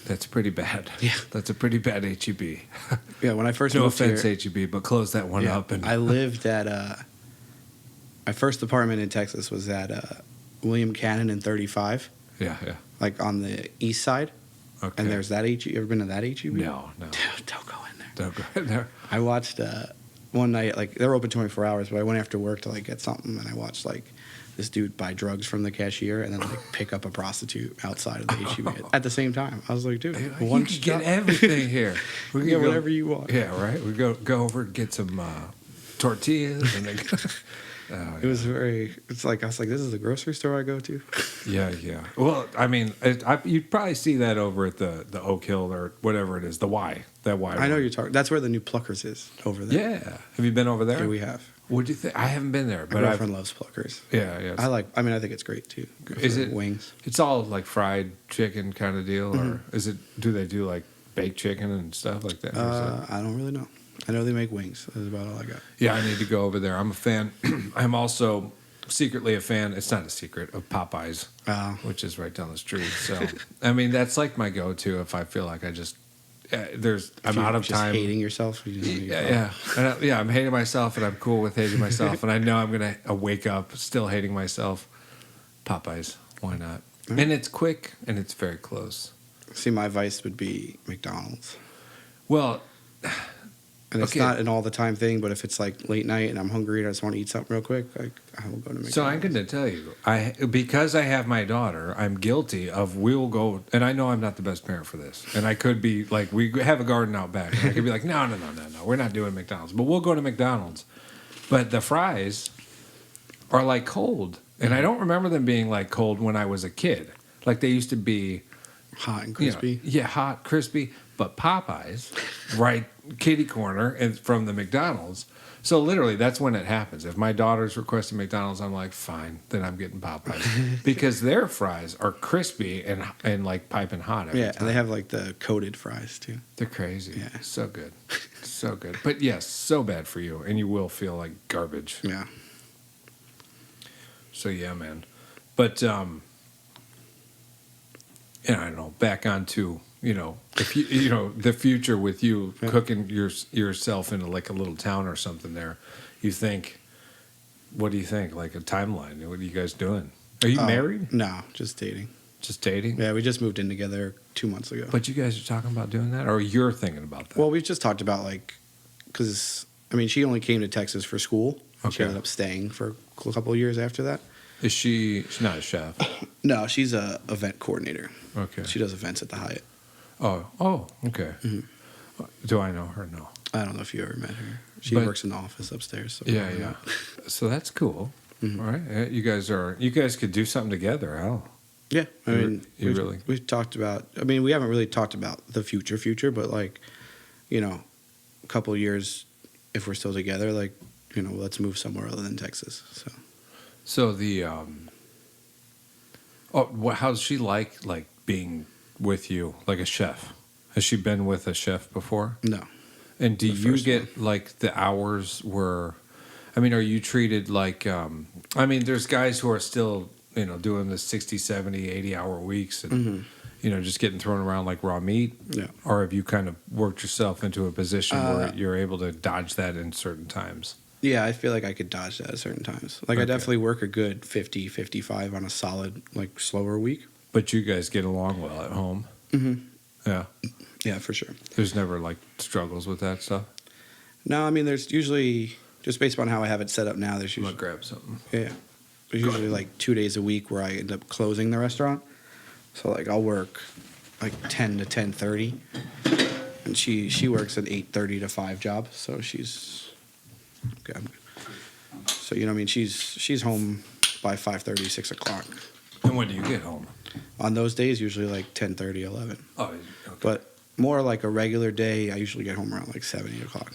That's pretty bad. Yeah. That's a pretty bad HEB. Yeah, when I first moved here... No offense, HEB, but close that one up. And I lived at... my first apartment in Texas was at William Cannon and 35. Yeah. Like on the east side. Okay. And there's that HEB. You ever been to that HEB? No. Dude, don't go in there. Don't go in there. I watched one night, like they're open 24 hours, but I went after work to like get something, and I watched like this dude buy drugs from the cashier and then like pick up a prostitute outside of the HEB at the same time. I was like, dude, You can get everything here. We can get go- whatever you want. Yeah, right. We go over and get some tortillas, and then It was very. It's like I was like, this is the grocery store I go to. yeah. Well, I mean, you'd probably see that over at the Oak Hill or whatever it is, the Y. That Y. I know one. you're talking. That's where the new Pluckers is over there. Yeah. Have you been over there? Yeah, we have. What do you think? I haven't been there, My but girlfriend loves Pluckers. yeah. I mean, I think it's great too. Is For it wings? It's all like fried chicken kind of deal, or Mm-hmm. is it? Do they do like baked chicken and stuff like that? Or is it- I don't really know. I know they make wings. That's about all I got. Yeah, I need to go over there. I'm a fan. I'm also secretly a fan. It's not a secret of Popeyes, which is right down the street. So, I mean, that's like my go-to if I feel like I just I'm out of just time. hating yourself. Yeah. I'm hating myself, and I'm cool with hating myself, and I know I'm gonna wake up still hating myself. Popeyes, why not? Mm-hmm. And it's quick, and it's very close. See, my vice would be McDonald's. Well, And it's Okay. not an all the time thing, but if it's like late night and I'm hungry and I just want to eat something real quick, I will go to McDonald's. so I'm going to tell you, because I have my daughter, I'm guilty of we'll go, and I know I'm not the best parent for this, and I could be like, we have a garden out back, and I could be like, no, we're not doing McDonald's, but we'll go to McDonald's. But the fries are like cold, and I don't remember them being like cold when I was a kid. Like they used to be Hot and you know, crispy. yeah, hot, crispy. But Popeyes, right, kitty corner, and from the McDonald's. So literally, that's when it happens. If my daughter's requesting McDonald's, I'm like, fine, then I'm getting Popeyes because their fries are crispy and like piping hot. Every Yeah, time. and they have like the coated fries too. They're crazy. Yeah. So good, so good. But yes, so bad for you, and you will feel like garbage. Yeah. So yeah, man. But I don't know. Back onto if the future with you cooking yourself into like a little town or something. There, you think. What do you think? Like a timeline? What are you guys doing? Are you married? No, just dating. Just dating? Yeah, we just moved in together 2 months ago. But you guys are talking about doing that, or you're thinking about that? Well, we've just talked about like, because I mean, she only came to Texas for school. She Okay. ended up staying for a couple of years after that. Is she's not a chef? No, she's a event coordinator. Okay. She does events at the Hyatt. Oh, okay. Mhm. Do I know her? No. I don't know if you ever met her. She But- works in the office upstairs. So Yeah. So that's cool. Mhm. All right. You guys could do something together, Al. Yeah, I You- mean, you we've, really- we've talked about. I mean, we haven't really talked about the future, but like, a couple of years, if we're still together, like, let's move somewhere other than Texas. So the how's she like being with you, like a chef? Has she been with a chef before? No, And do The you first get like the hours were? I mean, are you treated like? I mean, there's guys who are still doing the 60, 70, 80-hour weeks and just getting thrown around like raw meat. Yeah. Or have you kind of worked yourself into a position where you're able to dodge that in certain times? yeah, I feel like I could dodge that at certain times. Like, I Okay. definitely work a good 50, 55 on a solid, like, slower week. But you guys get along well at home. Mm-hmm. Yeah. Yeah, for sure. There's never like struggles with that stuff. No, I mean, there's usually, just based on how I have it set up now, there's I'm usually, gonna grab something. yeah, there's usually like 2 days a week where I end up closing the restaurant. So, like, I'll work like 10 to 10:30, and she works an 8:30 to 5 job, so she's okay. So, I mean, she's home by 5:30, 6 o'clock. And when do you get home? On those days, usually like 10:30, 11. Oh, okay. But more like a regular day, I usually get home around like 7, 8 o'clock.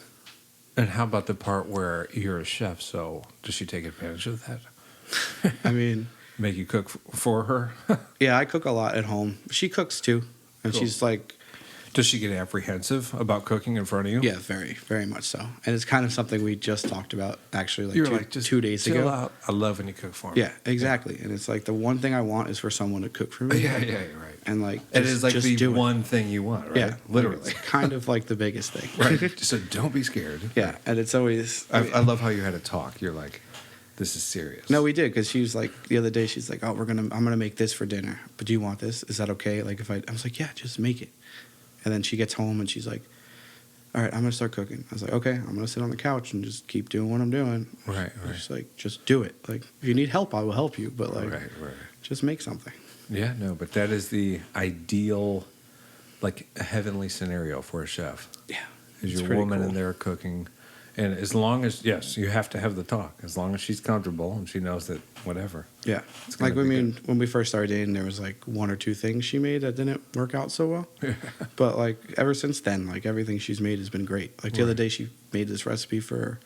And how about the part where you're a chef? So does she take advantage of that? I mean, Make you cook for her? yeah, I cook a lot at home. She cooks too, and Cool. she's like, Does she get apprehensive about cooking in front of you? yeah, very, very much so. And it's kind of something we just talked about actually like, You're two, like, just 2 days chill ago. out. I love when you cook for me. Yeah, exactly. And it's like the one thing I want is for someone to cook for me. Yeah, you're right. And like, It just- is like just the do it. one thing you want, right? Yeah, Literally. It's kind of like the biggest thing. Right. So don't be scared. Yeah, and it's always. I love how you had a talk. You're like, this is serious. No, we did because she was like the other day. She's like, "Oh, I'm gonna make this for dinner. But do you want this? Is that okay? Like, if I was like, yeah, just make it." And then she gets home and she's like, all right, I'm going to start cooking. I was like, okay, I'm going to sit on the couch and just keep doing what I'm doing. Right. Just like, just do it. Like, if you need help, I will help you. But like, Right. just make something. Yeah, no, but that is the ideal, like, a heavenly scenario for a chef. Yeah. Is it's your pretty woman cool. in there cooking. And as long as, yes, you have to have the talk. As long as she's comfortable and she knows that whatever. Yeah. It's gonna Like, be when we first started dating, there was like one or two things she made that didn't work out so well. But like, ever since then, like, everything she's made has been great. Like, the other Right. day, she made this recipe for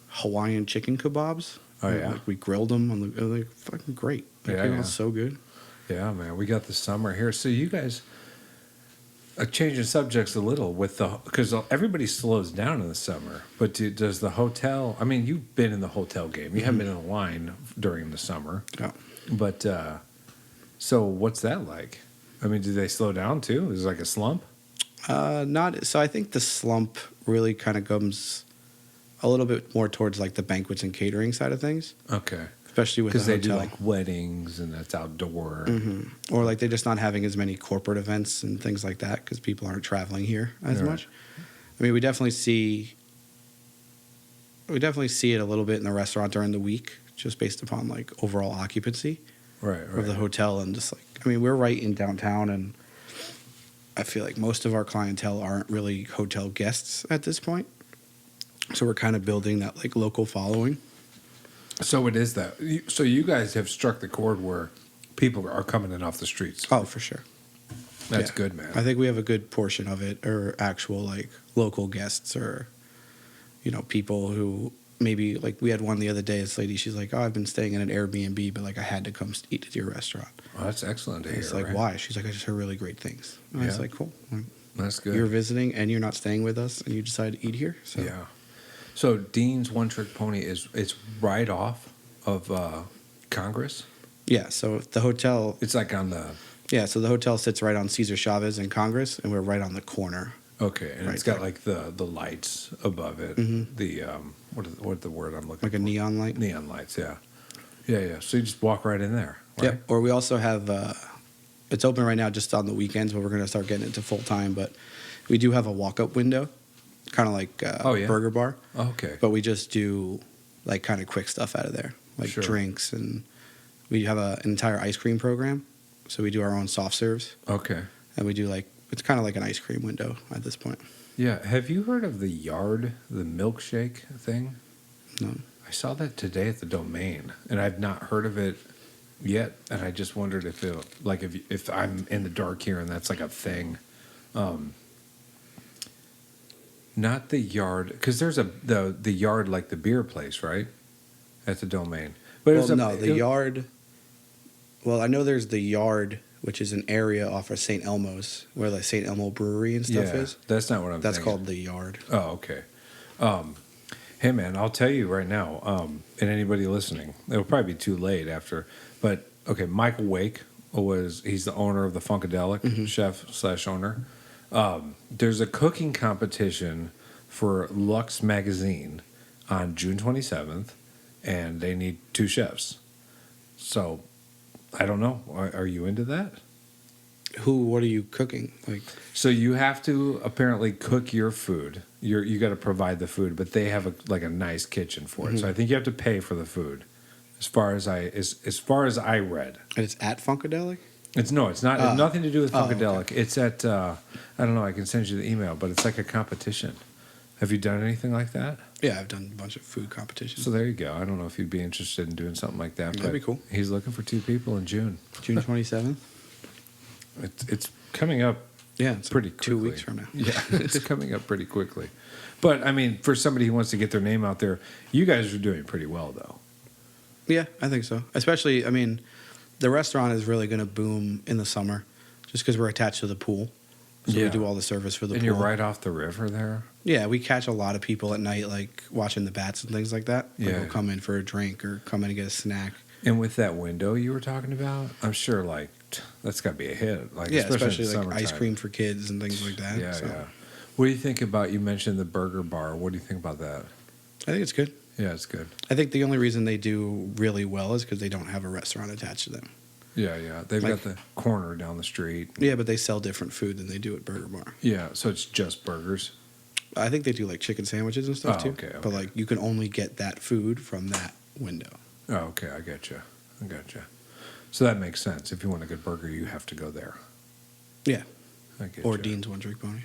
Hawaiian chicken kebabs. Oh, yeah? Like, we grilled them on the, like, fucking great. It Yeah, came yeah. out so good. Yeah, man, we got the summer here. So you guys are changing subjects a little with the, because everybody slows down in the summer. But does the hotel? I mean, you've been in the hotel game. You haven't been in a line during the summer. Yeah. But so what's that like? I mean, do they slow down too? Is it like a slump? Not so. I think the slump really kind of comes a little bit more towards like the banquets and catering side of things, Okay, especially with the because they hotel. do like weddings and that's outdoor. Or like they're just not having as many corporate events and things like that because people aren't traveling here as Right. much. I mean, we definitely see it a little bit in the restaurant during the week, just based upon like overall occupancy Right, of the hotel and just like, I mean, we're right in downtown and I feel like most of our clientele aren't really hotel guests at this point. So we're kind of building that like local following. So it is that. So you guys have struck the chord where people are coming in off the streets. Oh, for sure. That's yeah. good, man. I think we have a good portion of it are actual like local guests or, you know, people who maybe like we had one the other day. This lady, she's like, oh, I've been staying in an Airbnb, but like I had to come eat at your restaurant. Well, that's excellent to And hear. it's like, right? why? She's like, I just heard really great things. And I was Yeah. like, cool. That's good. You're visiting and you're not staying with us and you decide to eat here. So Yeah. So Dean's One Trick Pony it's right off of Congress. yeah. So the hotel, It's like on the so the hotel sits right on Cesar Chaves and Congress, and we're right on the corner. okay, and Right it's got there. like the lights above it. Mhm. The what the word I'm looking Like a for? neon light. Neon lights. Yeah. Yeah. So you just walk right in there. Right? Yep. Or we also have, it's open right now just on the weekends, but we're going to start getting it to full time. But we do have a walk up window, kind of like Oh, yeah? Burger Bar. Okay. But we just do like kind of quick stuff out of there, like Sure. drinks. And we have an entire ice cream program. So we do our own soft serves. Okay. And we do like, it's kind of like an ice cream window at this point. Yeah. Have you heard of the Yard, the milkshake thing? No. I saw that today at the Domain, and I've not heard of it yet. And I just wondered if it, like, if I'm in the dark here and that's like a thing. Not the Yard, because there's the Yard, like the beer place, right, at the Domain. But Well, no, the Yard. Well, I know there's the Yard, which is an area off of St. Elmo's, where the St. Elmo Brewery and stuff yeah, is. that's not what I'm. That's thinking. called the Yard. Oh, okay. Hey, man, I'll tell you right now, and anybody listening, it'll probably be too late after, but okay, Michael Wake he's the owner of the Funkadelic, chef/owner. There's a cooking competition for Lux Magazine on June 27th, and they need 2 chefs. So, I don't know. Are you into that? What are you cooking? Like, So you have to apparently cook your food. You got to provide the food, but they have a nice kitchen for it. So I think you have to pay for the food. As far as I read, and it's at Funkadelic? it's not. It's nothing to do with Oh, okay. Funkadelic. It's at I don't know. I can send you the email, but it's like a competition. Have you done anything like that? Yeah, I've done a bunch of food competitions. So there you go. I don't know if you'd be interested in doing something like that. That'd but be cool. He's looking for 2 people in June. June 27th? It's coming up Yeah, it's pretty quickly. 2 weeks from now. Yeah, it's coming up pretty quickly. But I mean, for somebody who wants to get their name out there, you guys are doing pretty well, though. Yeah, I think so. Especially, I mean, the restaurant is really going to boom in the summer just because we're attached to the pool. So Yeah. we do all the service for the And pool. you're right off the river there. Yeah, we catch a lot of people at night, like watching the bats and things like that. Like, Yeah. they'll come in for a drink or come in and get a snack. And with that window you were talking about, I'm sure like that's got to be a hit. Like Yeah, especially, especially in like ice summertime. cream for kids and things like that. Yeah, so yeah. What do you think about? You mentioned the burger bar. What do you think about that? I think it's good. Yeah, it's good. I think the only reason they do really well is because they don't have a restaurant attached to them. Yeah. They've Like- got the corner down the street. Yeah, but they sell different food than they do at Burger Bar. Yeah, so it's just burgers. I think they do like chicken sandwiches and stuff too. Okay, But like you can only get that food from that window. Oh, okay, I get you. So that makes sense. If you want a good burger, you have to go there. Yeah. I get Or you. Dean's One Trick Pony.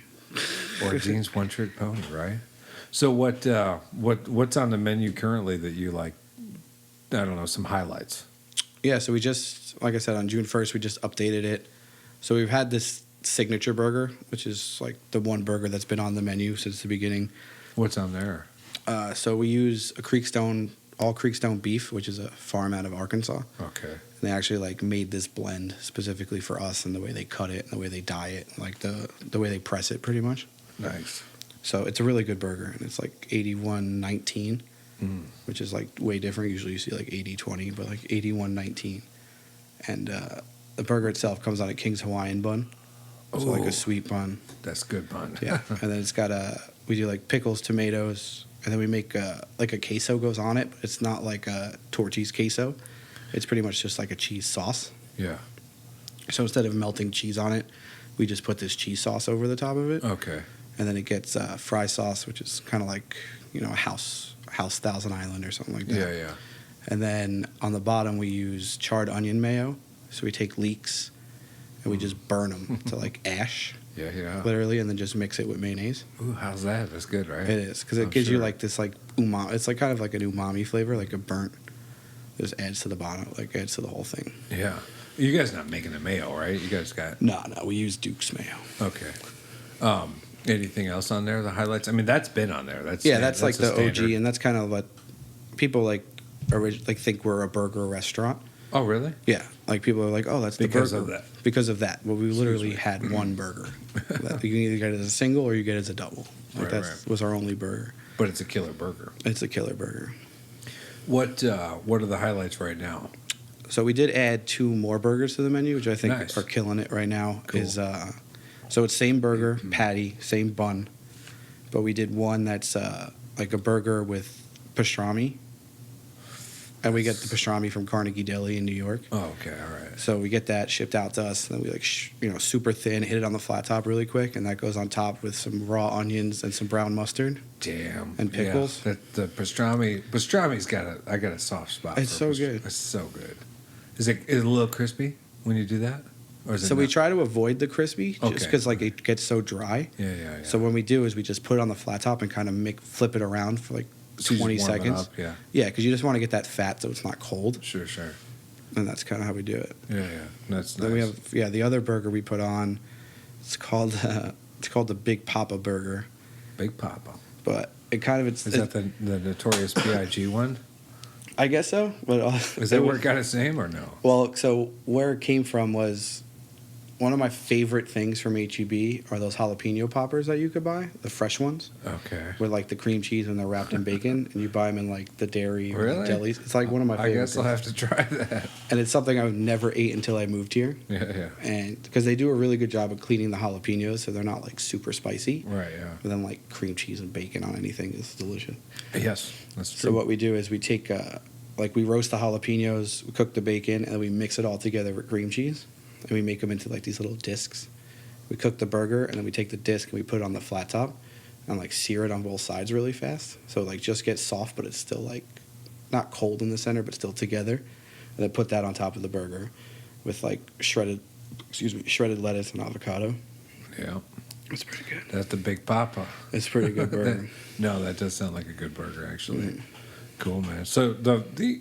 Or Dean's One Trick Pony, right? So what's on the menu currently that you like? I don't know, some highlights. Yeah, so we just, like I said, on June 1st, we just updated it. So we've had this signature burger, which is like the one burger that's been on the menu since the beginning. What's on there? So we use all Creekstone beef, which is a farm out of Arkansas. Okay. And they actually like made this blend specifically for us, and the way they cut it, and the way they dye it, like the way they press it, pretty much. Nice. So it's a really good burger, and it's like 81.19, which is like way different. Usually you see like 80.20, but like 81.19. And the burger itself comes on a King's Hawaiian bun, so like Ooh. a sweet bun. That's good bun. Yeah, and then it's got we do like pickles, tomatoes, and then we make like a queso goes on it, but it's not like a tortillas queso. It's pretty much just like a cheese sauce. Yeah. So instead of melting cheese on it, we just put this cheese sauce over the top of it. Okay. And then it gets fry sauce, which is kind of like, a house Thousand Island or something like that. Yeah, yeah. And then on the bottom, we use charred onion mayo. So we take leeks and we just burn them to like ash, Yeah. literally, and then just mix it with mayonnaise. Ooh, how's that? That's good, right? It is, because it I'm gives you sure. like this like umami. It's like kind of like an umami flavor, like a burnt. It just adds to the bottom, like adds to the whole thing. Yeah. You guys not making the mayo, right? You guys got... No, we use Duke's mayo. Okay. Anything else on there? The highlights? I mean, that's been on there. That's Like a the OG, standard. and that's kind of what people like think we're a burger restaurant. Oh, really? Yeah, like people are like, oh, that's Because the of burger. that. Because of that. Well, we literally me. had one burger. That you can either get it as a single or you get it as a double. Like Right, that was our only burger. But it's a killer burger. It's a killer burger. What are the highlights right now? So we did add 2 more burgers to the menu, which I think Nice. are killing it right now. Cool. Is so it's same burger, patty, same bun, but we did one that's like a burger with pastrami, and we get the pastrami from Carnegie Deli in New York. Oh, okay, all right. So we get that shipped out to us, and then we like super thin, hit it on the flat top really quick, and that goes on top with some raw onions and some brown mustard. Damn. And pickles. Yeah, the pastrami's I got a soft spot. It's so good. It's so good. Is it a little crispy when you do that? Or is it So we not? try to avoid the crispy just Okay. because like it gets so dry. Yeah. So what we do is we just put it on the flat top and kind of flip it around for like So you just 20 warm it seconds. up, yeah. Yeah, because you just want to get that fat so it's not cold, Sure. and that's kind of how we do it. Yeah. That's nice. Then we have the other burger we put on. It's called the Big Papa Burger, Big Papa. but it's Is that the notorious B.I.G. one? I guess so. But Is that where it got its name or no? Well, so where it came from was one of my favorite things from H-E-B are those jalapeno poppers that you could buy, the fresh ones. Okay. With like the cream cheese when they're wrapped in bacon, and you buy them in like the dairy or Really? the delis. It's like one of my I favorite. guess I'll have to try that. And it's something I've never ate until I moved here. Yeah. And because they do a really good job of cleaning the jalapenos, so they're not like super spicy. Right. Yeah. But then like cream cheese and bacon on anything is delicious. Yes, that's true. So what we do is we take we roast the jalapenos, we cook the bacon, and then we mix it all together with cream cheese, and we make them into like these little discs. We cook the burger, and then we take the disc and we put it on the flat top, and like sear it on both sides really fast, so it like just gets soft, but it's still like not cold in the center, but still together. And then put that on top of the burger with like shredded lettuce and avocado. Yeah. It's pretty good. That's the Big Papa. It's a pretty good burger. No, that does sound like a good burger, actually. Mm. Cool, man. So,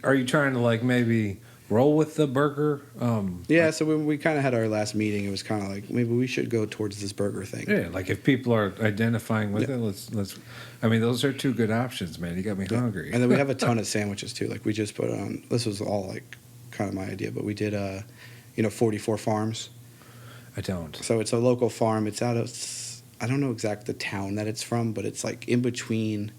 are you trying to like maybe roll with the burger? Yeah, so when we kind of had our last meeting, it was kind of like maybe we should go towards this burger thing. Yeah, like if people are identifying with it, let's. I mean, those are 2 good options, man. You got me hungry. And then we have a ton of sandwiches too. Like we just put on. This was all like kind of my idea, but we did 44 Farms. I don't. So it's a local farm. It's out of I don't know exactly the town that it's from, but it's like in between.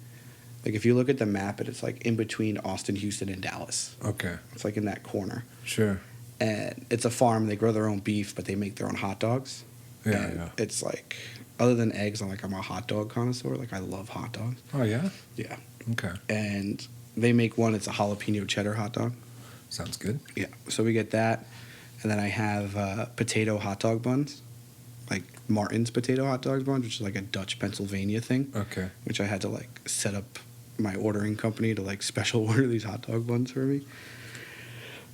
Like if you look at the map, it's like in between Austin, Houston, and Dallas. Okay. It's like in that corner. Sure. And it's a farm. They grow their own beef, but they make their own hot dogs. Yeah. And Yeah. it's like other than eggs, I'm a hot dog connoisseur. Like I love hot dogs. Oh yeah. Yeah. Okay. And they make one. It's a jalapeno cheddar hot dog. Sounds good. Yeah. So we get that, and then I have potato hot dog buns, like Martin's potato hot dog buns, which is like a Dutch Pennsylvania thing. Okay. Which I had to like set up my ordering company to like special order these hot dog buns for me.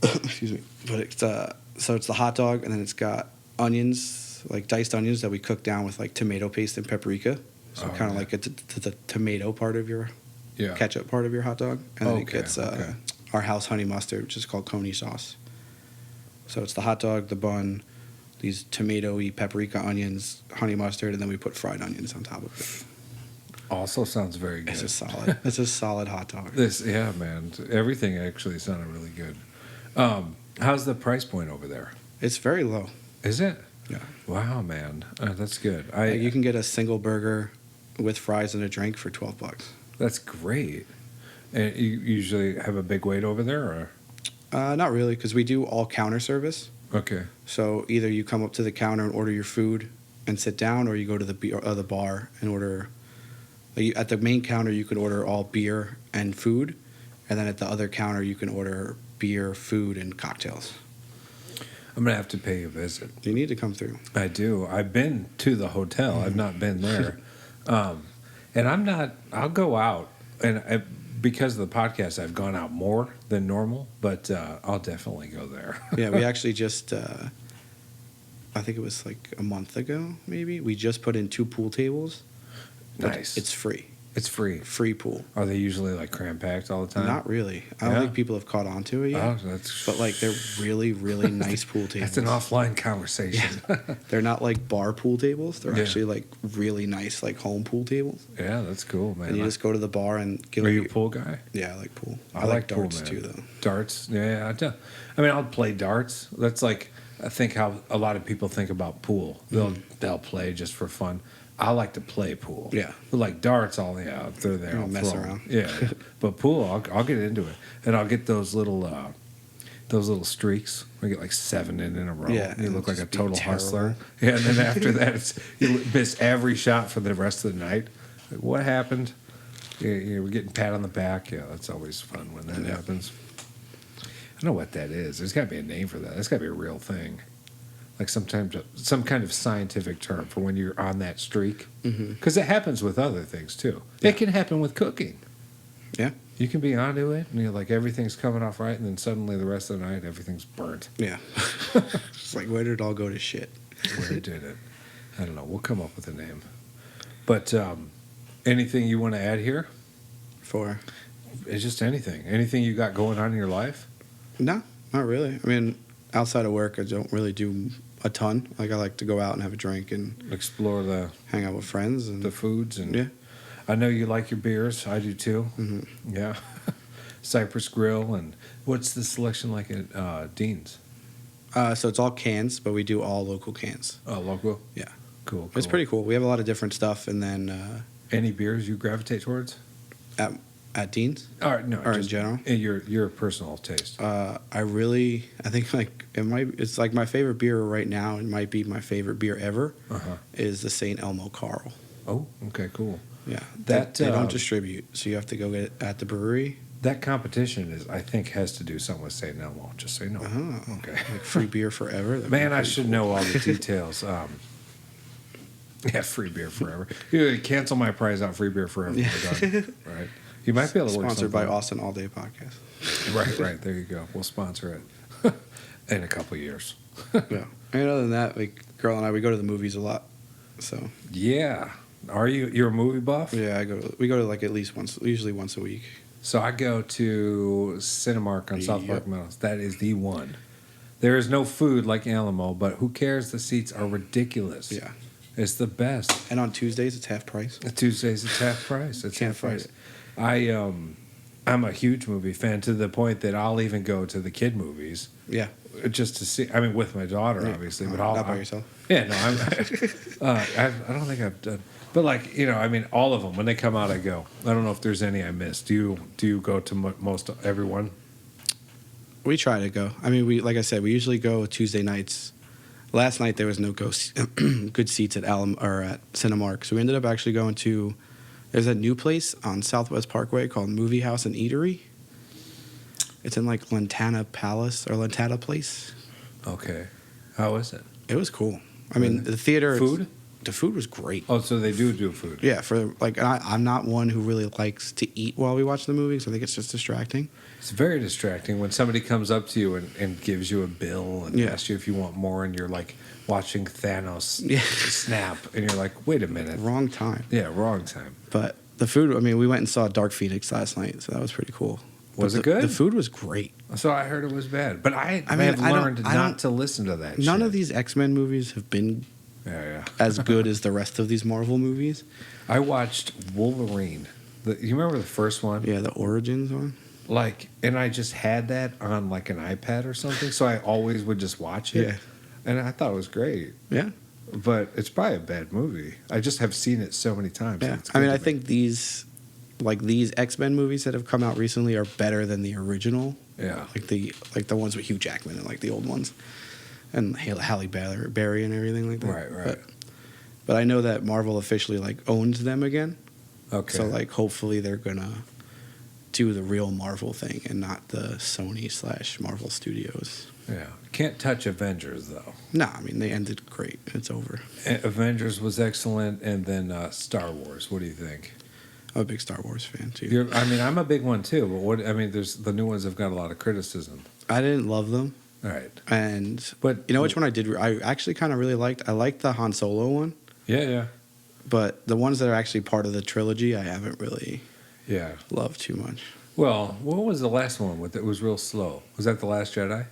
Excuse me. But it's so it's the hot dog, and then it's got onions, like diced onions that we cook down with like tomato paste and paprika. So kind of like it's the tomato part of your ketchup part of your hot dog, and then it gets our house honey mustard, which is called coney sauce. So it's the hot dog, the bun, these tomatoey paprika onions, honey mustard, and then we put fried onions on top of it. Also sounds very good. It's a solid hot dog. Yeah, man. Everything actually sounded really good. How's the price point over there? It's very low. Is it? Yeah. Wow, man. That's good. You can get a single burger with fries and a drink for $12. That's great. And you usually have a big wait over there, or? Not really, because we do all counter service. Okay. So either you come up to the counter and order your food and sit down, or you go to the bar and order. At the main counter, you can order all beer and food, and then at the other counter, you can order beer, food, and cocktails. I'm going to have to pay you a visit. You need to come through. I do. I've been to the hotel. I've not been there. And I'll go out. And because of the podcast, I've gone out more than normal, but I'll definitely go there. Yeah, we actually just, I think it was like a month ago, maybe. We just put in 2 pool tables. Nice. It's free. It's free. Free pool. Are they usually like cram-packed all the time? Not really. I don't think people have caught on to it yet. Oh, that's... But like they're really, really nice pool tables. That's an offline conversation. Yeah. They're not like bar pool tables. They're actually like really nice like home pool tables. Yeah, that's cool, man. And you just go to the bar and get. Are you a pool guy? Yeah, I like pool. I like darts pool, too, though. Darts, yeah. I mean, I'll play darts. That's like I think how a lot of people think about pool. They'll play just for fun. I like to play pool. Yeah. But like darts, they're there. I'll mess throw 'em. around. Yeah. But pool, I'll get into it, and I'll get those little streaks. I get like 7 in a row. Yeah, You look like a just be total terrible. hustler. Yeah. And then after that, you miss every shot for the rest of the night. Like, what happened? Yeah, we're getting pat on the back. Yeah, that's always fun when that happens. I don't know what that is. There's got to be a name for that. That's got to be a real thing. Like sometimes some kind of scientific term for when you're on that streak. Because it happens with other things, too. Yeah. It can happen with cooking. Yeah. You can be onto it, and you're like, everything's coming off right, and then suddenly the rest of the night, everything's burnt. Yeah. It's like, where did it all go to shit? Where did it? I don't know. We'll come up with a name. But anything you want to add here? For? It's just anything. Anything you got going on in your life? No, not really. I mean, outside of work, I don't really do a ton. Like, I like to go out and have a drink and Explore hang out with friends and the foods. And yeah. I know you like your beers. I do, too. Mm-hmm. Yeah. Cypress Grill. And what's the selection like at Dean's? So it's all cans, but we do all local cans. Oh, local? Yeah. Cool. It's pretty cool. We have a lot of different stuff, and then Any beers you gravitate towards? at Dean's Or no, or just in general. Your personal taste. I think like it's like my favorite beer right now. It might be my favorite beer ever. Is the St. Elmo Carl. Oh, okay, cool. Yeah, That they don't distribute, so you have to go get it at the brewery. That competition I think has to do something with St. Elmo. Just say no. Oh, Okay. Like free beer forever. That'd Man, be I pretty should cool. know all the details. Yeah, free beer forever. You cancel my prize out, free beer forever. Yeah. We're done. Right. You might be able to work Sponsored by something out. Austin All Day Podcast. Right. There you go. We'll sponsor it in a couple of years. Yeah. And other than that, like girl and I, we go to the movies a lot. So Yeah. Are you? You're a movie buff? yeah, we go to like at least usually once a week. So I go to Cinemark on South Park Yep. Meadows. That is the one. There is no food like Alamo, but who cares? The seats are ridiculous. Yeah. It's the best. And on Tuesdays, it's half price. Tuesdays it's half price. It's Can't half price. fight I'm a huge movie fan to the point that I'll even go to the kid movies Yeah. just to see. I mean, with my daughter, Yeah. obviously, but Not by yourself. Yeah, no, I don't think I've done. But like I mean, all of them when they come out, I go. I don't know if there's any I missed. Do you go to most everyone? We try to go. I mean, like I said, we usually go Tuesday nights. Last night there was no good seats at at Cinemark, so we ended up actually going to. There's a new place on Southwest Parkway called Movie House and Eatery. It's in like Lantana Place. Okay, how is it? It was cool. I mean, the theater Food? The food was great. Oh, so they do food. Yeah, for like I'm not one who really likes to eat while we watch the movie, so I think it's just distracting. It's very distracting when somebody comes up to you and gives you a bill and asks you if you want more, and you're like watching Thanos snap, and you're like, wait a minute. Wrong time. Yeah, wrong time. But the food, I mean, we went and saw Dark Phoenix last night, so that was pretty cool. Was it good? The food was great. So I heard it was bad. But I mean, have learned not to listen to that None shit. of these X-Men movies have been as good as the rest of these Marvel movies. I watched Wolverine. You remember the first one? Yeah, the Origins one. And I just had that on like an iPad or something, so I always would just watch it. Yeah. And I thought it was great. Yeah. But it's probably a bad movie. I just have seen it so many times. Yeah. I mean, I think these X-Men movies that have come out recently are better than the original. Yeah. Like the ones with Hugh Jackman and like the old ones. And Halle Berry and everything like that. Right. But I know that Marvel officially like owns them again. Okay. So like hopefully they're gonna do the real Marvel thing and not the Sony/Marvel Studios. Yeah. Can't touch Avengers though. No, I mean they ended great. It's over. Avengers was excellent, and then Star Wars. What do you think? I'm a big Star Wars fan too. I'm a big one too. But there's the new ones have got a lot of criticism. I didn't love them. All right. But you know which one I did? I actually kind of really liked. I liked the Han Solo one. Yeah. But the ones that are actually part of the trilogy, I haven't really loved too much. Well, what was the last one with it? Was real slow. Was that The Last Jedi?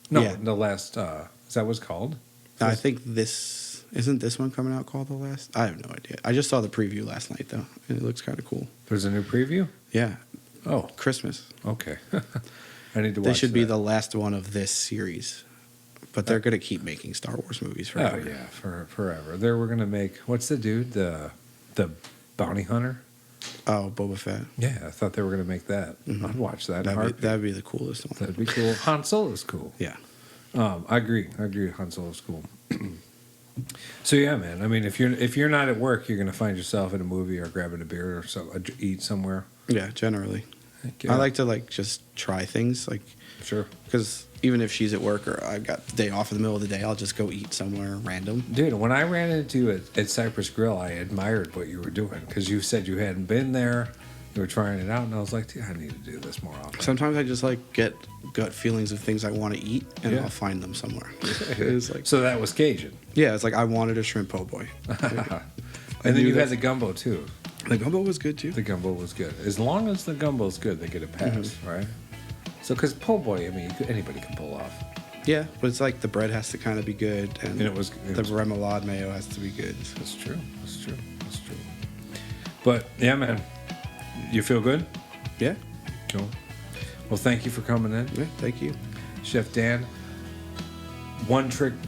No, Yeah. The Last. Is that what it's called? I think isn't this one coming out called The Last? I have no idea. I just saw the preview last night though, and it looks kind of cool. There's a new preview? Yeah. Oh, Christmas. okay. I need to watch They should be that. the last one of this series. But they're going to keep making Star Wars movies forever. Oh yeah, forever. We're gonna make what's the dude the bounty hunter? Oh, Boba Fett. Yeah, I thought they were gonna make that. Mhm. I'd watch that. That'd be the coolest one. That'd be cool. Han Solo's cool. Yeah. I agree. Han Solo's cool. So yeah, man. I mean, if you're not at work, you're gonna find yourself in a movie or grabbing a beer or eat somewhere. Yeah, generally. I like to just try things Sure. because even if she's at work or I got the day off in the middle of the day, I'll just go eat somewhere random. Dude, when I ran into you at Cypress Grill, I admired what you were doing because you said you hadn't been there. You were trying it out, and I was like, dude, I need to do this more often. Sometimes I just get gut feelings of things I want to eat, and Yeah. I'll find them somewhere. It's like, So that was Cajun. yeah, it's like I wanted a shrimp po' boy. And then you had the gumbo, too. The gumbo was good too. The gumbo was good. As long as the gumbo's good, they get a pass, right? So, because po' boy, I mean, anybody can pull off. Yeah, but it's like the bread has to kind of be good, and it was the remoulade mayo has to be good. That's true. But, yeah, man. You feel good? Yeah, Cool. Well, thank you for coming in. yeah. Thank you. Chef Dan.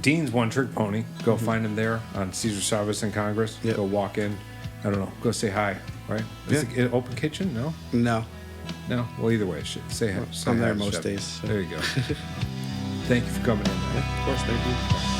Dean's One Trick Pony. Go find him there on Cesar Chaves in Congress. Yep. Go walk in. I don't know. Go say hi, right? Is it an open kitchen? No? No, No? Well, either way, say hi. Say I'm hi there to most Chef. days. So. There you go. Thank you for coming in, man. Yeah, of course. Thank you.